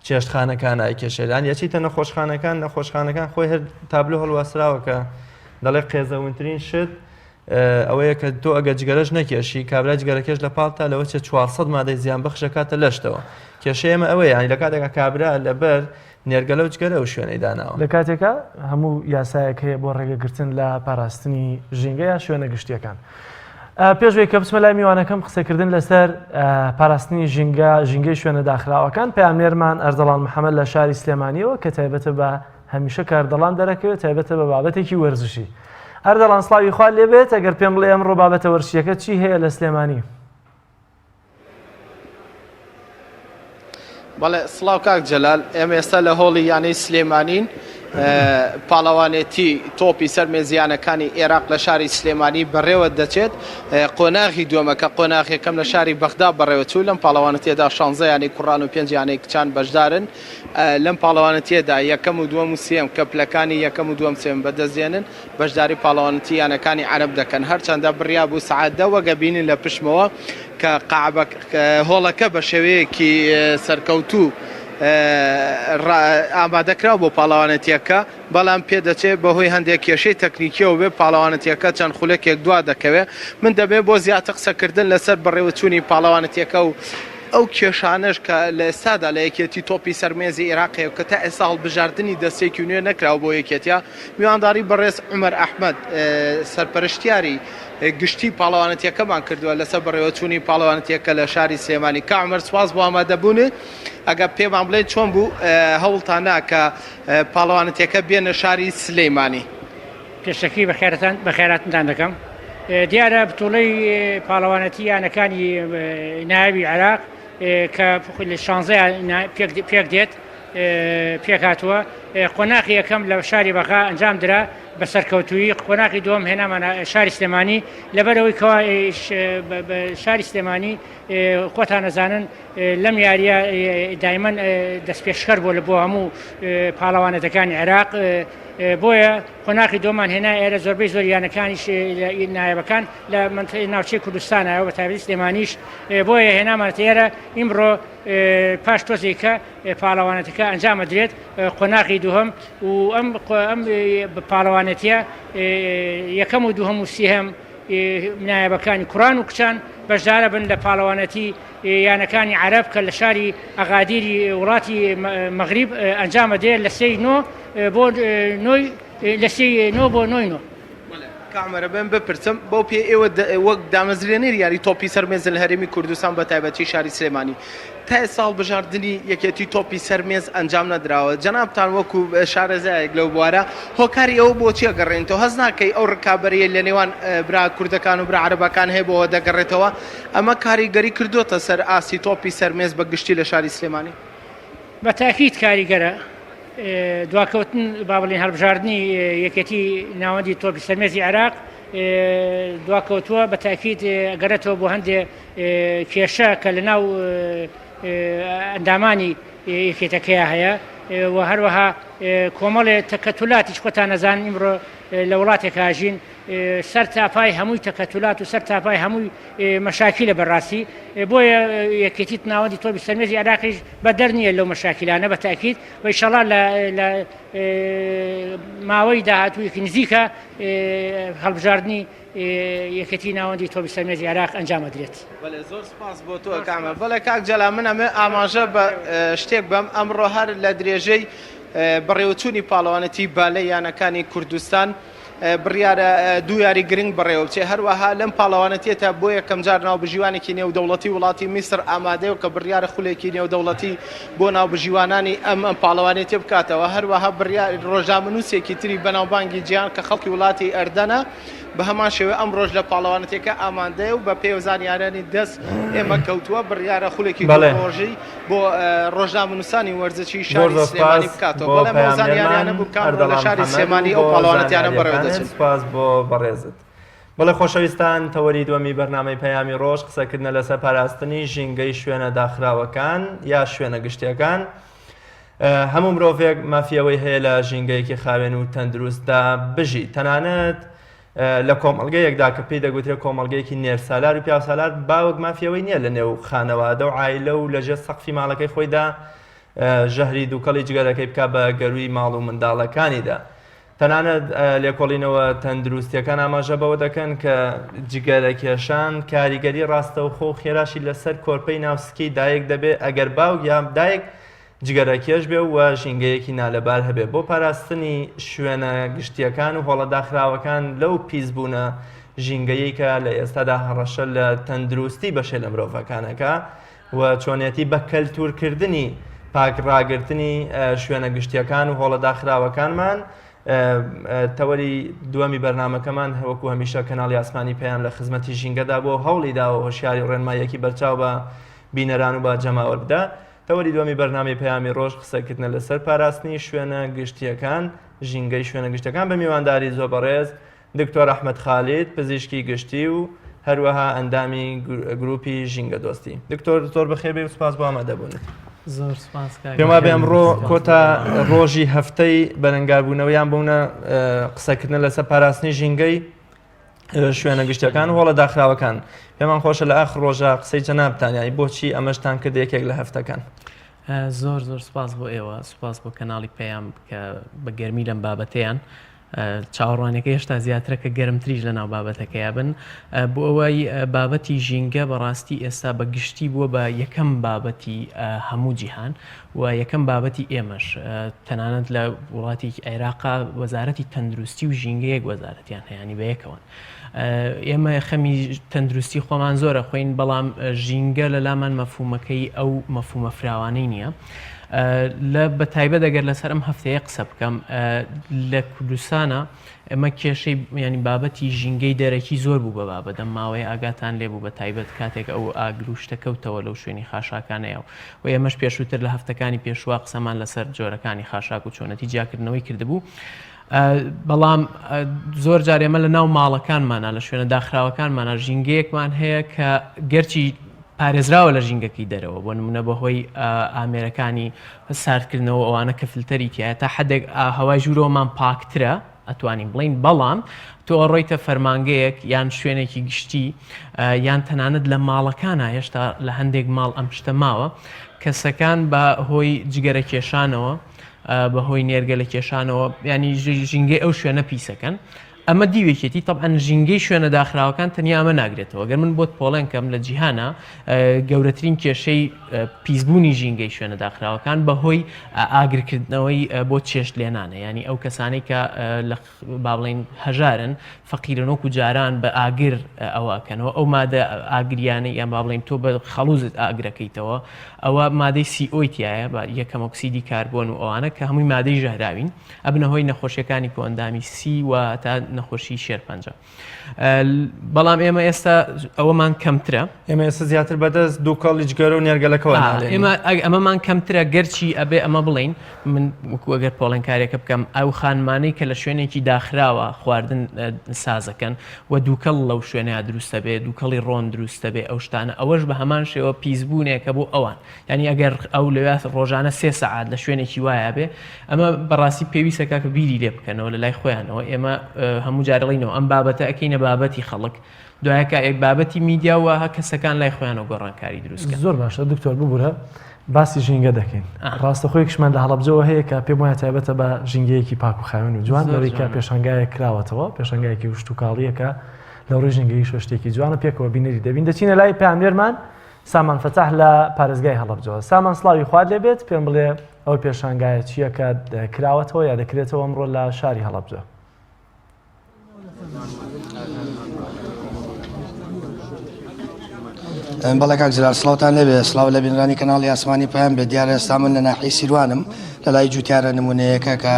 چێشتخانەکانایی کێشێلان یەچیتە نەخۆشخانەکان خۆی هەر تابلو هەڵواسراوە کە دەڵێ قێزەونترین شت ئەوەیە کە تۆ ئەگە جگەرەش نەکێشی کابرا جگەرەکەش لە پاڵتا لەوە چێ 400 مادەی زیان بەخشە کاتە لەشتەوە. کێشەیەمە ئەوەیە ینی لە کاتێکە کابرا لەبەر نێرگەلە و جگەرە و شوێنەی داناوە. لە کاتێکە هەموو یاسایەک هەیە بۆ ڕێگەگرتن لە پاراستنی ژینگە یا شوێنە گشتیەکان. پێشوەی کە بچمە لای میوانەکەم قسەکردن لەسەر پاراستنی ژینگەی شوێنە داخراوەکان، پەیامێرمان ئەردەڵان محەممەد لە شاری سلێمانیەوە کە تایبەتە بە هەمیشە کاردەڵان دەرەکەوێت تایبەتە بە بابەتێکی وەرزشی. ئەردەڵان سڵاوی خوا لێبێت، ئەگەر پێم بڵێ ئەمڕۆ بابەتە وەرزشیەکە چی هەیە لە سلێمانی؟ بەڵێ سڵاو کاک جەلال، ئێمە ئێستا لە هۆڵی یانەی سلێمانین. پاڵەوانێتی تۆپی سەرمێزیانەکانی عێراق لە شاری سلێمانی بەڕێوە دەچێت. قۆناغی دووەمەکە قۆناغیەکەم لە شاری بەغدا بەڕێوە چوو. لەم پاڵەوانەتێدا 16 یانی کوڕان و 5 یانەی کچان بەشدارن. لەم پاڵەوانەتێدا یەکەم و دووەم و سێم کەپلەکانی یەکەم و دووەم سێم بەدەستێنن بەشداری پاڵەوانەتی یانەکانی عەرەب دەکەن. هەرچەندە بڕیا بوو سەعات 10 گەبینن لە پشمەوە کە هۆڵەکە بە شێوەیەکی سەرکەوتوو ئامادەکرا بۆ پاڵەوانەتیەکە، بەڵام پێدەچێت بەهۆی هەندێک کێشەی تەکنیکیەوە بێ پاڵەوانەتیەکە چەند خولەکێک دوا دەکەوێت. من دەبێت بۆ زیاتر قسەکردن لەسەر بەڕێوەچوونی پاڵەوانەتیەکە و ئەو کێشانەش کە لە ئێستادا لە یەکێتی تۆپی سەرمێزی عێراقی کە تا ئێستا هەڵبژاردننی دەستێکی نوێ نەکراوە بۆ یەکێتیا. میوانداری بەڕێز عومەر ئەحمەد سەرپەرشتیاری گشتی پاڵەوانەتیەکەمان کردووە لەسەر بەڕێوەچوونی پاڵەوانەتیەکە لە شاری سلێمانی. کا عومەر سواز بۆ ئامادەبوونێ. ئەگە پێمان بڵێ چۆن بوو هەوڵتانە کە پاڵەوانەتیەکە بێنە شاری سلێمانی؟ پێشەکی بەخێراتتان دەکەم. دیارە بتوڵەی پاڵەوانەتی یانەکانی ناوی عێراق کە لە 16 پێک دێت پێکاتوە قۆناقی یەکەم لە شاری بەقا ئەنجام درا بە سەرکەوتووی قۆناقی دووەم هێنامان شاری سلێمانی لەبەرەوەی کەوا شاری سلێمانی خۆتان نەزانن لەم یاریە دایمەن دەستپێشکەر بۆ لە بۆ هەموو پاڵەوانەتەکانی عێراق بۆیە قۆناقی دۆمان هێنا ئێرە زۆربەی زۆریانەکانیش نایەبەکان لە ناوچەی کوردستانەوە بە تایبەتی سلێمانیش بۆیە هێنامانێت ئێرە ئیمڕۆ پاش تۆزێکە پاڵەوانەتەکە ئەنجامە درێت قۆناقی دووهەم و ئەم پاڵەوانەتیە یەکەم و دووهەم و سێهەم نایەبەکانی کوڕان و کچان بەشدارە بن لە پاڵەوانەتی یانەکانی عەرەب کە لە شاری ئەغادیری وڵاتی مەغریب ئەنجامە دێت لە سێی نۆ بۆ نۆی لە سێی نۆ بۆ نۆی نۆ کامەرە بێن بپرسم بۆ پێ ئێوە وەک دامەزرێنەر یاری تۆپی سەرمێز لە هەرێمی کوردستان بە تایبەتی شاری سلێمانی تا ساڵ بژاردننی یەکێتی تۆپی سەرمێز ئەنجام نەدراوە جەنابتان وەکو شارەزایەک لەو بوارە هۆکاری ئەوە بۆچی ئەگەڕێنەوە هەز ناکەی ئەو ڕکابەریە لە نێوان برا کوردەکان و برا عەرەبەکان هەیە بۆەوە دەگەڕێتەوە ئەمە کاریگەری کردوتە سەر ئاسی تۆپی سەرمێز بە گشتی لە شاری سلێمانی بە تاکید کاریگەرە دواکەوتن با بڵێن هەڵبژاردننی یەکێتی ناوەندی تۆپی سەرمێزی عێراق دواکەوتووە بە تاکید گەرێتەوە بۆ هەندێک کێشە کە لە ناو ئەندامانی یەکێتەکەیە هەیە و هەروەها کۆمەڵێ تەکەتولاتی خۆتان نەزان ئیمڕۆ لە وڵاتێک هاژین سەر تاپای هەمووی تەکەتولات و سەر تاپای هەمووی مەشاکیلە بەڕاستی بۆیە یەکێتیت ناوەندی تۆپی سەرمێزی عێراقیش بە دەرنیە لەو مەشاکیلانە بە تاکید و ئینشەڵا لە ماوەی داهاتوویەکی نزیکە هەڵبژاردننی یەکەتی ناوەندی تۆپی سەرمێزی عێراق ئەنجامە درێت. زۆر سپاس بۆ تۆ کامە بەڵێ کاک جەلا من ئەمە ئاماژە بە شتێک بەم ئەمڕۆ هەر لە درێژەی بەڕێوەچوونی پاڵەوانەتی بالای یانەکانی کوردستان بڕیارە دوو یاری گرنگ بڕێوە بچێ هەروەها لەم پاڵەوانەتێتە بۆ یەکەم جار ناوبژیوانێکی نێودەوڵەتی وڵاتی میسر ئامادەیە کە بڕیارە خولێکی نێودەوڵەتی بۆ ناوبژیوانانی ئەم پاڵەوانێتی بکاتەوە هەروەها بڕیار ڕۆژنامەنووسێکی تری بەناوبانگی جیهان کە خەڵکی وڵاتی ئەردەنە بە هەمان شێوە ئەم ڕۆژ لە پاڵەوانەتێکە ئامادەیە و بە پێوزانیارانی دەست ئێمە کەوتووە بڕیارە خولێکی ڕۆژی بۆ ڕۆژنامەنووسانی وەرزشی شاری سلێمانی بکاتەوە بەڵێ مەوزانیاریانە بکات لە شاری سلێمانی ئەو پاڵەوانەتیانە بەڕێوەدەچێت. سپاس بۆ بەڕێزت. بەڵێ خۆشەویستان تەوەری دووەمی بەرنامەی پەیامی ڕۆژ قسەکردنە لەسەر پاراستنی ژینگەی شوێنە داخراوەکان یا شوێنە گشتیەکان. هەموو مرۆڤێک مافیەوەی هەیە لە ژینگەیەکی خاوێن و تەندروستدا بژی تەنانەت لە کۆمەڵگەیەکدا کە پێی دەگوترێت کۆمەڵگەیەکی نێرسالار و پیاوسالار باوەک مافیەوەی نییە لە نێو خانەوادە و عایلە و لەژێر سەقفی ماڵەکەی خۆیدا ژەهری دووکەڵی جگەرەکەی بکە بە گەروی ماڵ و منداڵەکانیدا. تەنانەت لێکۆڵینەوە تەندروستیەکان ئاماژە بەوە دەکەن کە جگەرەکێشان کاریگەری ڕاستەوخۆ و خێراشی لەسەر کۆرپەی ناوسکی دایک دەبێت ئەگەر باوک یان دایک جگەرەکێش بێ و ژینگەیەکی نالەبار هەبێ بۆ پاراستنی شوێنە گشتیەکان و هۆڵە داخراوەکان لەو پیسبوونە ژینگەیی کە لە ئێستادا هەڕەشە لە تەندروستی بەشێ لە مرۆڤەکانەکە و چۆنیەتی بە کەلتورکردنی پاکڕاگرتنی شوێنە گشتیەکان و هۆڵە داخراوەکانمان تەوەری دووەمی بەرنامەکەمان وەکو هەمیشە کەناڵی ئاسمانی پەیام لە خزمەتی ژینگەدا بۆ هەوڵی داوە هۆشیاری ڕێنماییەکی بەرچاو بە بینەران و بە جەماوە بدە. تەوەری دووەمی بەرنامەی پەیامی ڕۆژ قسەکردنە لەسەر پاراستنی شوێنە گشتیەکان ژینگەی شوێنە گشتەکان بە میوانداری زۆر بەڕێز دکتۆر ئەحمەد خالید پزیشکی گشتی و هەروەها ئەندامی گروپی ژینگە دۆستی. دکتۆر زۆر بەخێر بێ و سپاس بۆ ئامادەبوونت. زۆر سپاس پێما بێ ئەمڕۆ کۆتا ڕۆژی هەفتەی بەرەنگاربوونەوەیان بوونە قسەکردن لەسەر پاراستنی ژینگەی شوێنە گشتەکان و هۆڵە داخراوەکان. پێمان خۆشە لە ئاخر ڕۆژە قسەی جەنابتانیایی بۆچی ئەمەشتان کرد یەکێک لە هەفتەکان. زۆر سوپاس بۆ ئێوە سوپاس بۆ کەناڵی پەیام کە بە گەرمی لەم بابەتەیان چاوەڕوانەکە هێشتا زیاترە کە گەرمتریش لە ناو بابەتەکەیا بن بۆ ئەوەی بابەتی ژینگە بەڕاستی ئێستا بە گشتی بووە بە یەکەم بابەتی هەموو جیهان و یەکەم بابەتی ئێمەش تەنانەت لە وڵاتی عێراقا وەزارەتی تەندروستی و ژینگەیەک وەزارەتیان هەیەی بە یەکەوە ئێمە خەمی تەندروستی خۆمان زۆرە خۆین بەڵام ژینگە لە لامان مەفهومەکەی ئەو مەفهومە فراوانەی نییە. لە بەتایبەت ئەگەر لەسەر ئەم هەفتەیە قسە بکەم لە کوردستانە ئەمە کێشەی ینی بابەتی ژینگەی دەرەکی زۆر بوو بە بابەت ئەم ماوەی ئاگاتان لێبوو بە تایبەت کاتێک ئەو ئاگروشتە کەوتەوە لەو شوێنی خاشاکانەیە و ئێمەش پێشووتر لە هەفتەکانی پێشوا قسەمان لەسەر جۆرەکانی خاشاک و چۆنەتی جیاکردنەوەی کردبوو. بەڵام زۆر جار ئێمە لە ناو ماڵەکانمانە لە شوێنە داخراوەکانمانە ژینگەیەکمان هەیە کە گەرچی پارێزراوە لە ژینگەکەی دەرەوە بۆ نمونە بەهۆی ئامێرەکانی ساردکردنەوە ئەوانە کە فلتەری تایە تا حدێک هەوای ژوورەوەمان پاکترە ئەتوانین بڵین بەڵام تۆ ڕۆیتە فەرمانگەیەک یان شوێنێکی گشتی یان تەنانەت لە ماڵەکانە هێشتا لە هەندێک ماڵ ئەم شتە ماوە کەسەکان بە هۆی جگەرە کێشانەوە بەهۆی نێرگە لە کێشانەوە ینی ژینگەی ئەو شوێنە پیسەکەن. ئەمە دیوێکێتی طبعا ژینگەی شوێنە داخراوەکان تەنیا ئەمە ناگرێتەوە گەر من بۆت پۆڵێنکەم لە جیهانە گەورەترین کێشەی پیسبوونی ژینگەی شوێنە داخراوەکان بەهۆی ئاگرکردنەوەی بۆ چێشت لێنانە ینی ئەو کەسانی کە لە با بڵێن هەژارن فەقیرن وەکو جاران بە ئاگر ئەوەکەنەوە ئەو مادە ئاگریانە یان با بڵێن تۆ بە خەڵوزت ئاگرەکەیتەوە ئەوە مادەی CO2 بە یەکەم ئۆکسیدی کاربۆن و ئەوانە کە هەمووی مادەی ژەهراوین ئەبنە هۆی نەخۆشیەکانی کۆئەندامی سی و تا نەخۆشی شێرپەنجە. بەڵام ئێمە ئێستا ئەوەمان کەمترە ئێمە ئێستا زیاتر بەدەست دوو کەڵی جگەرە و نێرگەلەکەوە ئەمەمان کەمترە گەرچی ئەبێ ئەمە بڵین من وەکو ئەگەر پۆڵێنکارێکە بکەم ئەو خانمانەی کە لە شوێنێکی داخراوە خواردن سازەکەن و دووکەڵ لەو شوێنەیە دروستە بێ دووکەڵی ڕۆن دروستە بێ ئەو شتانە ئەوەش بە هەمان شێوە پیسبوونێکە بۆ ئەوان ینی ئەگەر ئەو لەوێ ڕۆژانە 3 سەعات لە شوێنێکی وایە بێ ئەمە بەڕاستی پێویستەکە کە بیری لێ بکەنەوە لە لای خۆیانەوە ئێمە هەموو جارەڵینەوە ئەم بابەتە ئەکەینە بابەتی خەڵک دوایەکە ئەک بابەتی میدیا و هە کەسەکان لای خۆیانەوە گۆڕانکاری دروستکە. زۆر باشە دکتۆر ببوورە باسی ژینگە دەکەین ڕاستەخۆیەکشمان لە هەڵەبجەوە هەیە کە پێم وایە تایبەتە بە ژینگەیەکی پاک و خاوێن و جوان لەوەی کە پێشانگایە کراوەتەوە پێشانگایەکی وشتوکاڵیەکە لەو ڕێی ژینگەی شتێکی جوانە پێکەوە بینەری دەبین دەچینە لای پامێرمان سامان فەتاح لە پارێزگای هەڵەبجەوە. سامان سڵاوی خوارد لێبێت پێم بڵێ ئەو پێشانگایە چییە کە کراوەتەوە یا دەکرێتەوە ئەمڕۆ لە شاری هەڵەبجە. بەڵێ کاک جلال سڵاوتان لەبێ سڵاو لە بینرانی کەناڵی ئاسمانی پەیام بێت دیارە ئێستا من لە ناحیەی سیروانم لە لای جوتیارە نمونەیەەکە کە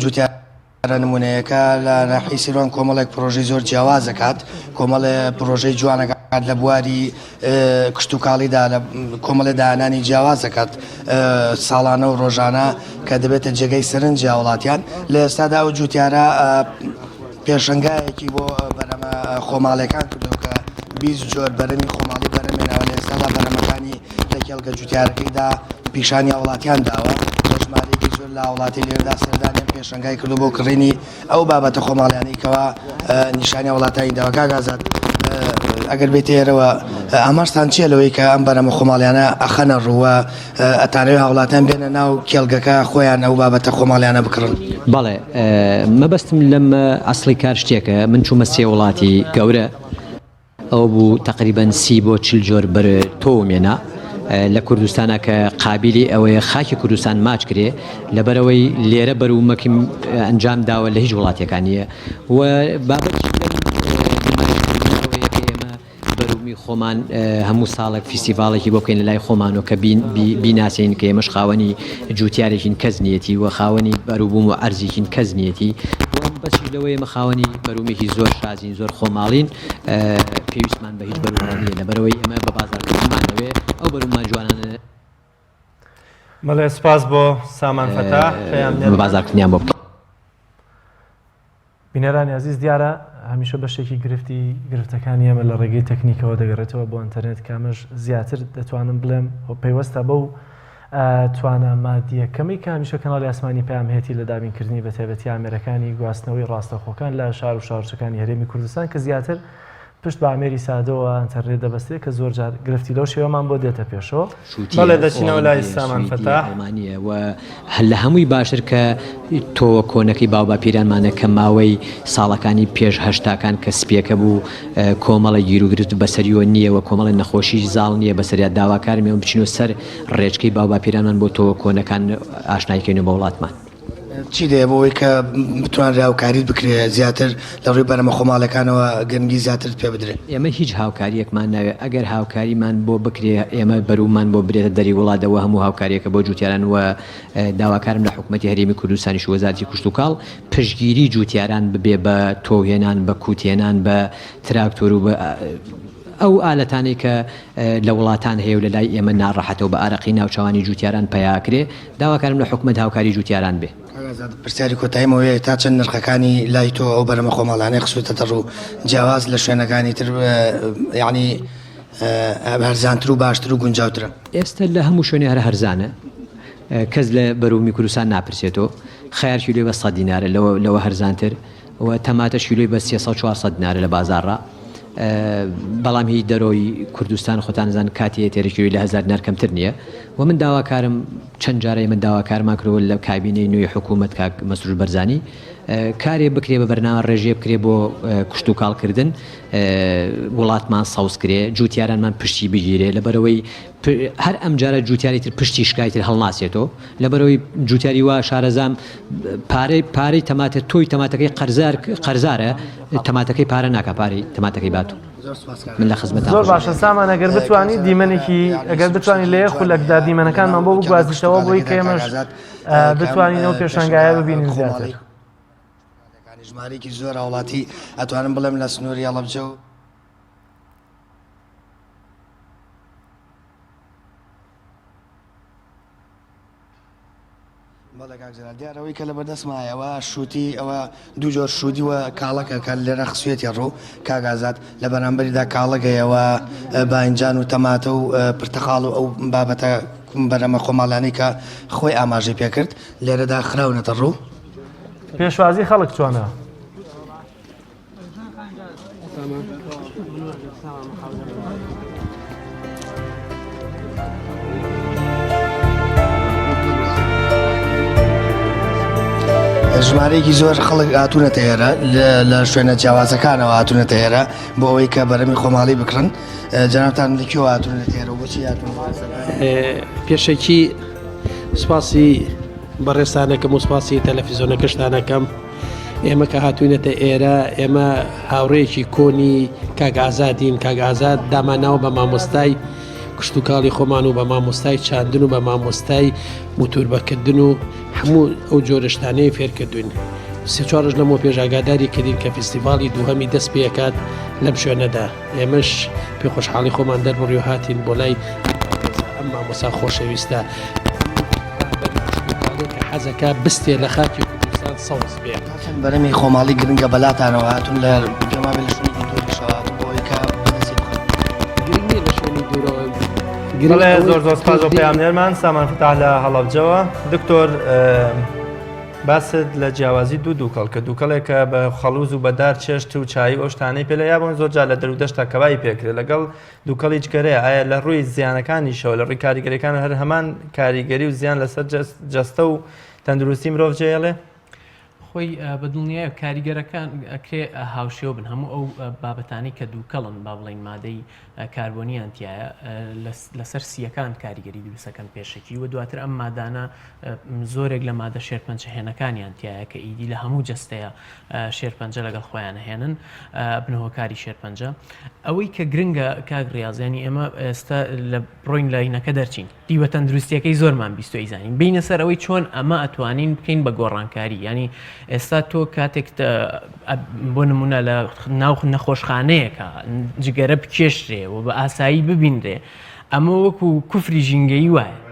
جوتیارە نمونەیەەکە لە ناحیەی سیروان کۆمەڵێک پرۆژەی زۆر جیاواز دەکات کۆمەڵێ پرۆژەی جوانەکات لە بواری کشتتوکاڵیدا لە کۆمەڵێ داهانانی جیاواز دەکات ساڵانە و ڕۆژانە کە دەبێتە جێگەی سەرنجی وڵاتیان لە ئێستادا و جوتیارە پێشنگایەکی بۆ بەرەمە خۆماڵیەکان کردو کە 20 جۆر بەرەمی خۆماڵی بەرەمێنەوە لە ئێستادا بەرەمەکانی لە کێڵگە جوتیارەکەیدا پیشانی وڵاتیان داوە ژمارەیەکی زۆر لە وڵاتی لێرەدا سەردانیان پێشنگای کردو بۆ کڕینی ئەو بابەتە خۆماڵیانەیەکەوە نیشانی وڵاتانی داوە کاگازات ئەگەر بێت ئێرەوە ئاماژتان چیە لەوەی کە ئەم بەرەمە خۆماڵیانە ئەخەنە ڕووە ئەتانەوێ هاوڵاتیان بێنە ناو کێڵگەکە خۆیان ئەو بابەتە خۆماڵیانە بکڕن. بەڵێ مەبەستم لەم ئەسڵی کار شتێکە من چوومە 3 وڵاتی گەورە ئەو بوو تقریبان 30 بۆ 40 جۆر بەر تۆمێنە لە کوردستانە کە قابلی ئەوەیە خاکی کوردستان ماچ کرێ لەبەرەوەی لێرە بەرومەکیم ئەنجام داوە لە هیچ وڵاتیەکانیە و بابەت بەرومی خۆمان هەموو ساڵێک فیسیڤالێکی بۆ بکەین لە لای خۆمانەوە کە بیناسین کە ئێمەش خاوەنی جوتیارێکین کەس نیەتی و خاوەنی بەروبووم و ئەرزێکین کەس نیەتی بەسی لەوەی مەخاوەنی بەرومێکی زۆر شازین زۆر خۆماڵین پێویستمان بە هیچ بەرومانیە لەبەرەوەی ئەمە بە بازارکردمانەوێ ئەو بەرومان جوانانە مەڵێ سپاس بۆ سامان فەتاح بە بازارکردنیان بۆ بکەین. بینەرانی عزیز دیارە هەمیشە بەشێکی گرفتەکانی ئێمە لە ڕێگەی تەکنیکەوە دەگەڕێتەوە بۆ ئینتەرنێت کامەش زیاتر دەتوانم بڵێم پەیوەستە بەو توانە مادیەکەمی کە هەمیشە کەناڵی ئاسمانی پێیان هێتی لە دابینکردنی بە تایبەتی ئامێرەکانی گواستنەوەی ڕاستەخۆکان لە شار و شارچەکانی هەرێمی کوردستان کە زیاتر پشت بە ئامێری سادەوە ئەنتەرنێت دەبەستێت کە زۆر جار گرفتی لەو شێوەمان بۆ دێتە پێشەوە. بەڵێ دەچینەوە لای سامان فەتاح و لە هەمووی باشتر کە تۆوە کۆنەکەی باوباپیرانمانە کە ماوەی ساڵەکانی پێش هەشتاکان کە سپێکە بوو کۆمەڵە گیرروگرت بەسەریەوە نییەوە کۆمەڵی نەخۆشی زاڵ نییە بەسەریات داواکارمێ بچینەوە سەر ڕێچکەی باوباپیرانمان بۆ تۆوە کۆنەکان ئاشنایکەین بە وڵاتمان. چی دێ بۆەوەی کە بتوان ڕاوکاریت بکرێت زیاتر لە ڕووی بەرەمە خۆماڵەکانەوە گەنگی زیاتر پێ بدرێت ئێمە هیچ هاوکاریەکمان ناوێت ئەگەر هاوکاریمان بۆ بکرێ ئێمە بەرومان بۆ برێتە دەری وڵاتەوە هەموو هاوکاریەکە بۆ جوتیاران و داواکارم لە حکوومەتی هەرێمی کوردستانی وەزارەتی کوشت و کاڵ پشگیری جوتیاران ببێ بە تۆهێنان بە کووتێنان بە تراکتۆر و ئەو ئالەتانی کە لە وڵاتان هەیە و لە لای ئێمە ناڕەحەتەوە بە ئارەقی ناوچوانی جوتیاران پەیاکرێ داواکارم لە حکوومەت هاوکاری جوتیاران بێ. پرسیاری کۆتاییمەوەی تا چەند نرخەکانی لای تۆ ئەو بەرەمە خۆماڵانەی خسووتە ڕوو جیاواز لە شوێنەکانی تر یعنی هەرزانتر و باشتر و گونجاوترە. ئێستا لە هەموو شوێنی هەر هەرزانە کەس لە بەرومی کوردستان ناپرسێتەوە خەیار کیلۆی بە 100 دینارە لەوە هەرزانتر و تەماتە کیلۆی بە 300-400 دینارە لە بازاڕە. بەڵام هیچ دەرۆی کوردستان خۆتانزان کاتی تێرەکیوی لە 1000 دینار کەمتر نییە و من داواکارم چەند جارەی من داواکارمان کردەوە لە کابینەی نوێی حکوومەت کاک مەسرور بەرزانی کارێ بکرێ بە بەرنامە ڕێژێ بکرێ بۆ کوشت و کاڵکردن وڵاتمان ساوس کرێ جوتیارانمان پشتی بگیرێ لەبەرەوەی هەر ئەم جارە جوتیاری تر پشتی شکایتر هەڵناسێتەوە لەبەرەوەی جوتیاری وا شارەزام پارەی تەماتە تۆی تەماتەکەی قەرزارە تەماتەکەی پارە ناکە پارەی تەماتەکەی باتوو من لە خزمەتان زۆر باشە سامان ئەگەر بتوانانی دیمەنێکی ئەگەر بتوانانی لە خولەکدا دیمەنەکانمان بۆ بگوازیشەوە بۆی کە ئێمەش بتوانینەوە پێشانگایە ببینین زیاتر. ژمارەیەکی زۆر وڵاتی ئەتوانم بڵێم لە سنووری هەڵەبجە و دیارەوەی کە لە بەردەستمایەوە شووتی ئەوە دوو جۆر شودی وە کاڵەکە کە لێرە خسوێتی ڕوو کاگازات لە بەرامبەریدا کاڵەگەیەوە باینجان و تەماتە و پرتەخاڵ و ئەو بابەتە بەرەمە خۆماڵانەی کە خۆی ئاماژەی پێکرد لێرەدا خراونەتە ڕوو پێشوازی خەڵک چۆنە؟ ژمارەیەکی زۆر خەڵک هاتوونەتە ئێرە لە شوێنە جیاوازەکانەوە هاتوونەتە ئێرە بۆ ئەوەی کە بەرەمی خۆماڵی بکڕن جەنابتان لەکوێوە هاتوونەتە ئێرە و بۆچی هاتوون؟ پێشێکی سوپاسی بەڕێستانەکەم و سوپاسی تەلەڤیزۆنەکەشتانەکەم ئێمە کە هاتوونەتە ئێرە ئێمە هاوڕێکی کۆنی کاگازادین کاگازاد داماناوە بە مامۆستای کشت و کاڵی خۆمان و بە مامۆستای چاندن و بە مامۆستای موتوربەکردن و هەموو ئەو جۆرەشتانەی فێرکردوین. سێ-چوارش لەمەوە پێشاگاداری کردین کە فیستیڤاڵی دووهەمی دەست پێکات لەم شوێنەدا ئێمەش پێ خۆشحاڵی خۆمان دەربڕی و هاتین بۆ لای ئەم مامۆستا خۆشەویستە کە حەزەکە بستێ لە خاکی کوردستان سەوز بێ. بەرەمی خۆماڵی گرنگە بەلاتانەوە هاتون لە پێما بێ لە شوێنی دوورشەوە بۆی کە گرنگی لە شوێنی دوورەوە زۆر زۆر سپاس بۆ پەیامنێرمان سامان فتاح لە هەڵەبجەوە دکتۆر باست لە جیاوازی دووکەڵ کە دووکەڵێکە بە خەڵوز و بەدار چێشت و چایی ئەو شتانەی پێ لە یابوون زۆر جار لە دەرودەشتا کەوای پێکرێت لەگەڵ دووکەڵی جگەرەیە ئایا لە ڕووی زیانەکانیشەوە لە ڕووی کاریگەریەکان هەر هەمان کاریگەری و زیان لەسەر جەستە و تەندروستی مرۆڤ جێڵێ؟ خۆی بە دڵنیایە کاریگەرەکان ئەکرێ هاوشێوە بن هەموو ئەو بابەتانی کە دووکەڵن با بڵین مادەی کاربۆنیان تایە لەسەر سیەکان کاریگەری دروستەکەن پێشەکی و دواتر ئەم مادانە زۆرێک لە مادە شێرپەنجە هێنەکانیان تایە کە ئیدی لە هەموو جەستەیە شێرپەنجە لەگەڵ خۆیان هێنن بنەوەکاری شێرپەنجە ئەوەی کە گرنگە کاک ڕاضیانی ئێمە ئێستا لە ڕۆین لاینەکە دەرچین دیوە تەندروستیەکەی زۆرمان بیستۆی زانین بینە سەر ئەوەی چۆن ئەمە ئەتوانین بکەین بە گۆڕانکاری ینی ئێستا تۆ کاتێک بۆ نمونە لە ناو نەخۆشخانەیەکە جگەرە بکێشرێ و بە ئاسایی ببینرێ ئەمە وەکو کوفری ژینگەی وایە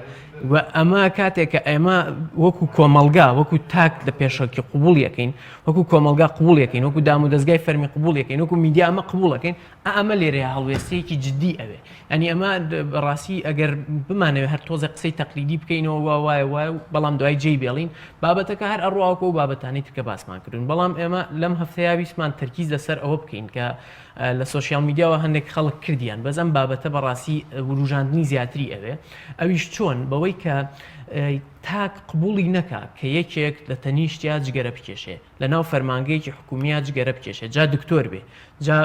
و ئەمە کاتێککە ئێمە وەکو کۆمەلگا وەکو تاک لە پێشەکی قوبوڵ یەکەین وەکو کۆمەلگا قوبوڵ یەکەین وەکو دام و دەستگای فەرمی قوبوڵ یەکەین وەکو میدیا ئەمە قوبوڵەکەین ئەمە لێرەیە هەڵوێستەیەکی جددی ئەوێ ئەنی ئەمە بەڕاستی ئەگەر بمانەوێت هەر تۆزە قسەی تەقلیدی بکەینەوە وایە وایە بەڵام دوای جێی بێڵین بابەتەکە هەر ئەڕواکە و بابەتانی تکە باسمان کردون بەڵام ئێمە لەم هەفتەیە ویسمان تەرکیز لەسەر ئەوە بکەین کە لە سوۆسیال میدیاوە هەندێک خەڵک کردیان بەزەم بابەتە بەڕاستی وروژاندنی زیاتری ئەوێ ئەویش چۆن بەوەی کە تاک قبولی نەکا کە یەکێک لە تەنیشتیا جگەرە بکێشێ لە ناو فەرمانگەیەکی حکومیە جگەرە بکێشێ جا دکتۆر بێ جا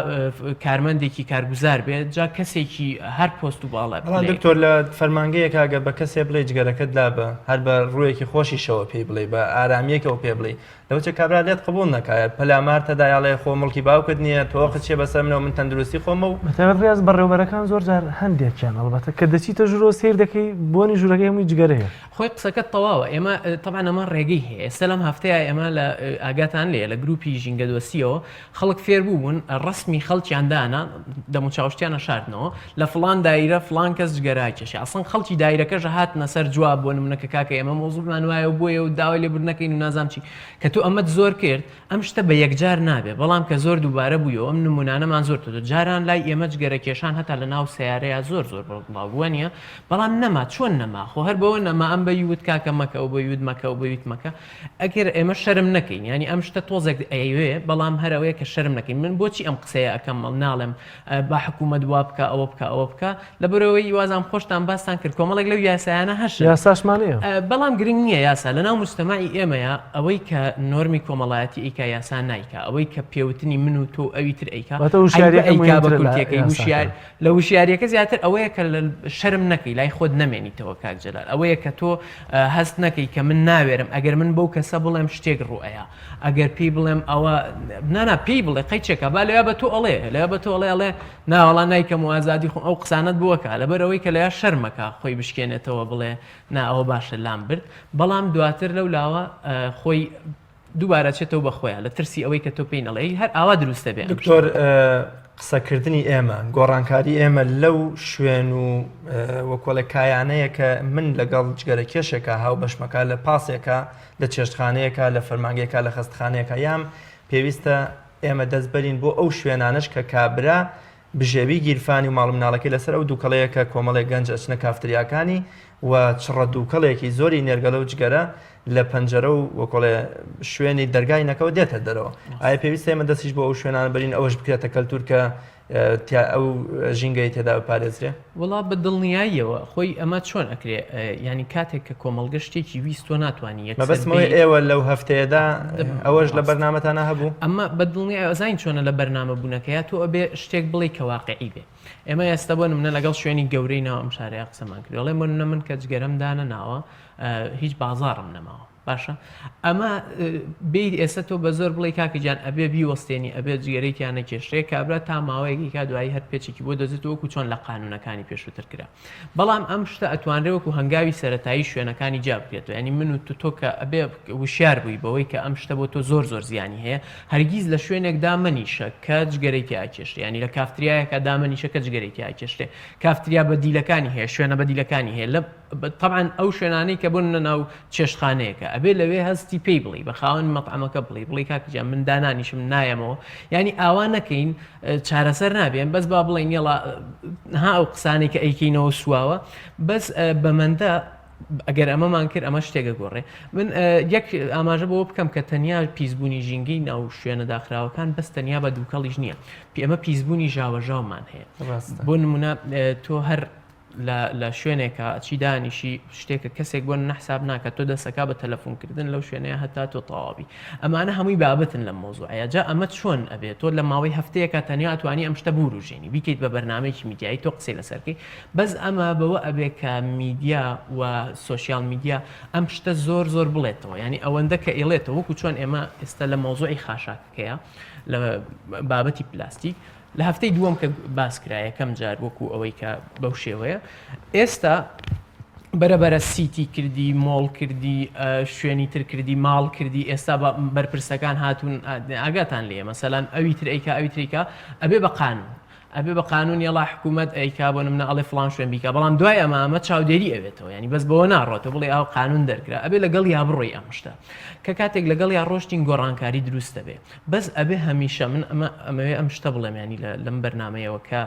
کارمەندێکی کارگوزار بێت جا کەسێکی هەر پۆست و باڵە دکتۆر لە فەرمانگەیەک ئاگە بە کەسێ بڵێ جگەرەکەت لا بە هەر بە ڕوویەکی خۆشی شەوە پێی بڵێ بە ئارامیەکەەوە پێ بڵێ لەوچە کابرا لێت قبول نەکایە پەلامار تەدایاڵێ خۆ مڵکی باوکت نییە تۆ خچێ بەسەر منەوە من تەندروستی خۆمە و بەتەوێت ڕاز بەڕێوبەرەکان زۆر جار هەندێکیان هەڵبەتە کە دەچیتە ژورۆ سیر دەکەی بۆنی ژوورەکەی هەمووی جگەرەیە خۆی قسەکەت تەواوە ئێمە طبعا ئەمە ڕێگەی هەیە ئێستا لەم هەفتەیە ئێمە لە ئاگاتان لێ لە گروپی ژینگە دۆسیەوە خەڵک فێر بوون ڕسمی خەڵکیاندانە دەموچاوشتیانە شاردنەوە لە فلان دایرە فلان کەس جگەرای کێشێ ئەسڵەن خەڵکی دایرەکەژە هاتنە سەر جواب بۆ نمونەکە کاکە ئێمە مۆزوعمان وایە بۆیە و داوای لێبوردنەکەین و نازام چی کە تو ئەمەت زۆر کرد ئەم شتە بە یەکجار نابێ بەڵام کە زۆر دووبارە بوویەوە ئەم نمونانەمان زۆر تۆ جاران لای ئێمە جگەرە کێشان هەتا لە ناو سیارەیە زۆر بڵاوبووە نیە بەڵام نەما چۆن نەما خۆ هەر بەوە نەما ئەم بە یوت کاکە مەکە و بە یوت مەکە و بە یوت مەکە ئەگەر ئێمە شەرم نەکەین ینی ئەم شتە تۆزێک ئەیوێ بەڵام هەرەوەیە کە شەرم نەکەین من بۆچی ئەم قسەیە ئەەکەم ناڵێم با حکوومەت وا بکە ئەوە بکە ئەوە بکە لە بەرەوەی وازام خۆشتان باستان کرد کۆمەڵێک لەو یاسایانە هەش یاساشمانەیە بەڵام گرنگ نییە یاسا لە ناو مجتەماعی ئێمەیە ئەوەی کە نۆرمی کۆمەڵایەتی ئیکا یاسا نایکا ئەوەی کە پێوتنی من و تۆ ئەوی تر ئەیکا بە کورتەکەی لە وشیاریەکە زیاتر ئەوەیە کە شەرم نەکەی لای خۆت نامێنیتەوە کاک جەلال ئەوەیە کە تۆ هەست نەکەی کە من ناوێرم ئەگەر من بەو کەسە بڵێم شتێک ڕوئەیە ئەگەر پێی بڵێم ئەوە نانا پێی بڵێ قەیچێکە با لەیا بە تۆ ئەڵێ لەیا بە تۆ ئەڵێ ناوەڵا نایکەم و ئازادی خۆ ئەو قسانت بووەکە لەبەرەوەی کە لەیا شەرمەکە خۆی بشکێنێتەوە بڵێ نا ئەوە باشە لام برد بەڵام دواتر لەو لاوە خۆی دووبارە چێتەوە بەخۆیان لە ترسی ئەوەی کە تۆ پێی نەڵێ هەر ئاوا دروستە بێ دکتۆر قسەکردنی ئێمە گۆڕانکاری ئێمە لەو شوێن و وەکۆڵە کایانەیە کە من لەگەڵ جگەرە کێشێکە هاو بەشمەکە لە پاسێکە لە چێشتخانەیەکە لە فەرمانگەیەکە لە خەستخانەیەەکە یام پێویستە ئێمە دەستبەرین بۆ ئەو شوێنانش کە کابرا بژێوی گیرفانی و ماڵ مناڵەکەی لەسەر ئەو دووکەڵەیە کە کۆمەڵێک گەنج ئەچنە کافتریاکانی و چڕە دووکەڵێکی زۆری نێرگەلە و جگەرە لە پەنجەرە و وەکۆڵێ شوێنی دەرگای نەکەەوە دێتە دەرەوە ئایا پێویستە ئێمە دەستیش بۆ ئەو شوێنانە بەرین ئەوەش بکرێتە کەلتور کە ئەو ژینگەی تێدا بپارێزرێ وڵا بە دڵنیاییەوە خۆی ئەمە چۆن ئەکرێ ینی کاتێک کە کۆمەڵگە شتێکی ویست تۆ ناتوانانی بەبستمەوەی ئێوە لەو هەفتەیەدا ئەوەش لە بەرنامەتانە هەبوو ئەمە بە دڵنیای ئەزین چۆنە لە بەرنامە بوونەکەیە تۆ ئەبێ شتێک بڵێ کە واقعی بێ ئێمە ئێستا بۆ منە لەگەڵ شوێنی گەورەی ناوە ئەم شارەیە قسەمان کرد دەڵێ من کە جگەرەمدانە ناوە هیچ بازاڕم نەماوە باشە ئەمە بێ ئێستا تۆ بە زۆر بڵێ کاکەجان ئەبێ بیوەستێنی ئەبێ جگەرەیەکیانە کێشتێک کابرا تا ماوەیەکی کا دوایی هەر پێچێکی بۆ دەزێت وەکو چۆن لە قانونەکانی پێشووتر کرا بەڵام ئەم شتە ئەتوانرێ وەکو هەنگاوی سەرەتایی شوێنەکانی جا بکرێتەوە ینی من و تۆ کە ئەبێ وشیار بووی بەوەی کە ئەم شتە بۆ تۆ زۆر زیانی هەیە هەرگیز لە شوێنێکدا منیشە کە جگەرەیەکی ئاکێشتێ ینی لە کافتریایەکە دامەنیشە کە جگەرەیەکی ئاکێشتێ کافتریا بەدیلەکانی هەیە شوێنە بەدیلەکانی هەیە لە طبعا ئەو شوێنانەی کە بوون ناو چێشتخانەیەەکە ئەبێ لەوێ هەستی پێی بڵێ بە خاوەن مەطعەمەکە بڵێ کاکەجان من دانانیشم نایەمەوە ینی ئاوا نەکەین چارەسەر نابێن بەس با بڵێن یڵا ها ئەو قسانێک کە ئەیکەینەوە سواوە بەس بەمەندە ئەگەر ئەمەمان کرد ئەمە شتێکە گۆڕێ من یەک ئاماژە بەوە بکەم کە تەنیا پیسبوونی ژینگەی ناو شوێنە داخراوەکان بەس تەنیا بە دووکەڵیش نییە ئەمە پیسبوونی ژاوەژاومان هەیە بۆ نمونە تۆ هەر لە شوێنێکە چی دانیشی شتێکە کەسێک بۆ نەحساب ناکە تۆ دەسەکە بە تەلەفۆنکردن لەو شوێنەیە هەتا تۆ تەواوی ئەمانە هەمووی بابەتن لە مۆزوعەیە جا ئەمە چۆن ئەبێت تۆ لە ماوەی هەفتەیەکە تەنیا ئەتوانی ئەم شتە بوروژێنی بیکەیت بە بەرنامەیەکی میدیایی تۆ قسەی لەسەرکەی بەس ئەمە بەوە ئەبێ کە میدیا و سۆسیال میدیا ئەم شتە زۆر بڵێتەوە ینی ئەوەندە کە ئێڵێتەوە وەکو چۆن ئێمە ئێستا لە مۆزوعی خاشاکەکەیە لە بابەتی پلاستیک لە هەفتەی دووەم کە باسکرایە کەم جار وەکو ئەوەی کە بەو شێوەیە ئێستا بەرەبەرە سیتی کردی مۆڵ کردی شوێنی تر کردی ماڵ کردی ئێستا بەرپرسەکان هاتوون ئاگاتان لێ مەسەلەن ئەوی تر ئەیکا ئەوی تریکا ئەبێ بە قانون ئەبێ بە قانون یڵا حکوومەت ئەیکا بۆ نمونە ئەڵێ فڵان شوێن بیکە بەڵام دوای ئەمە چاودێری ئەوێتەوە ینی بەس بەوە ناڕۆتەوە بڵێ ئاو قانون دەرکرا ئەبێ لەگەڵ یا بڕۆی ئەم شتە کە کاتێک لەگەڵ یا ڕۆشتین گۆڕانکاری دروستە بێ بەس ئەبێ هەمیشە من ئەمەوێ ئەم شتە بڵێم ینی لەم بەرنامەیەوە کە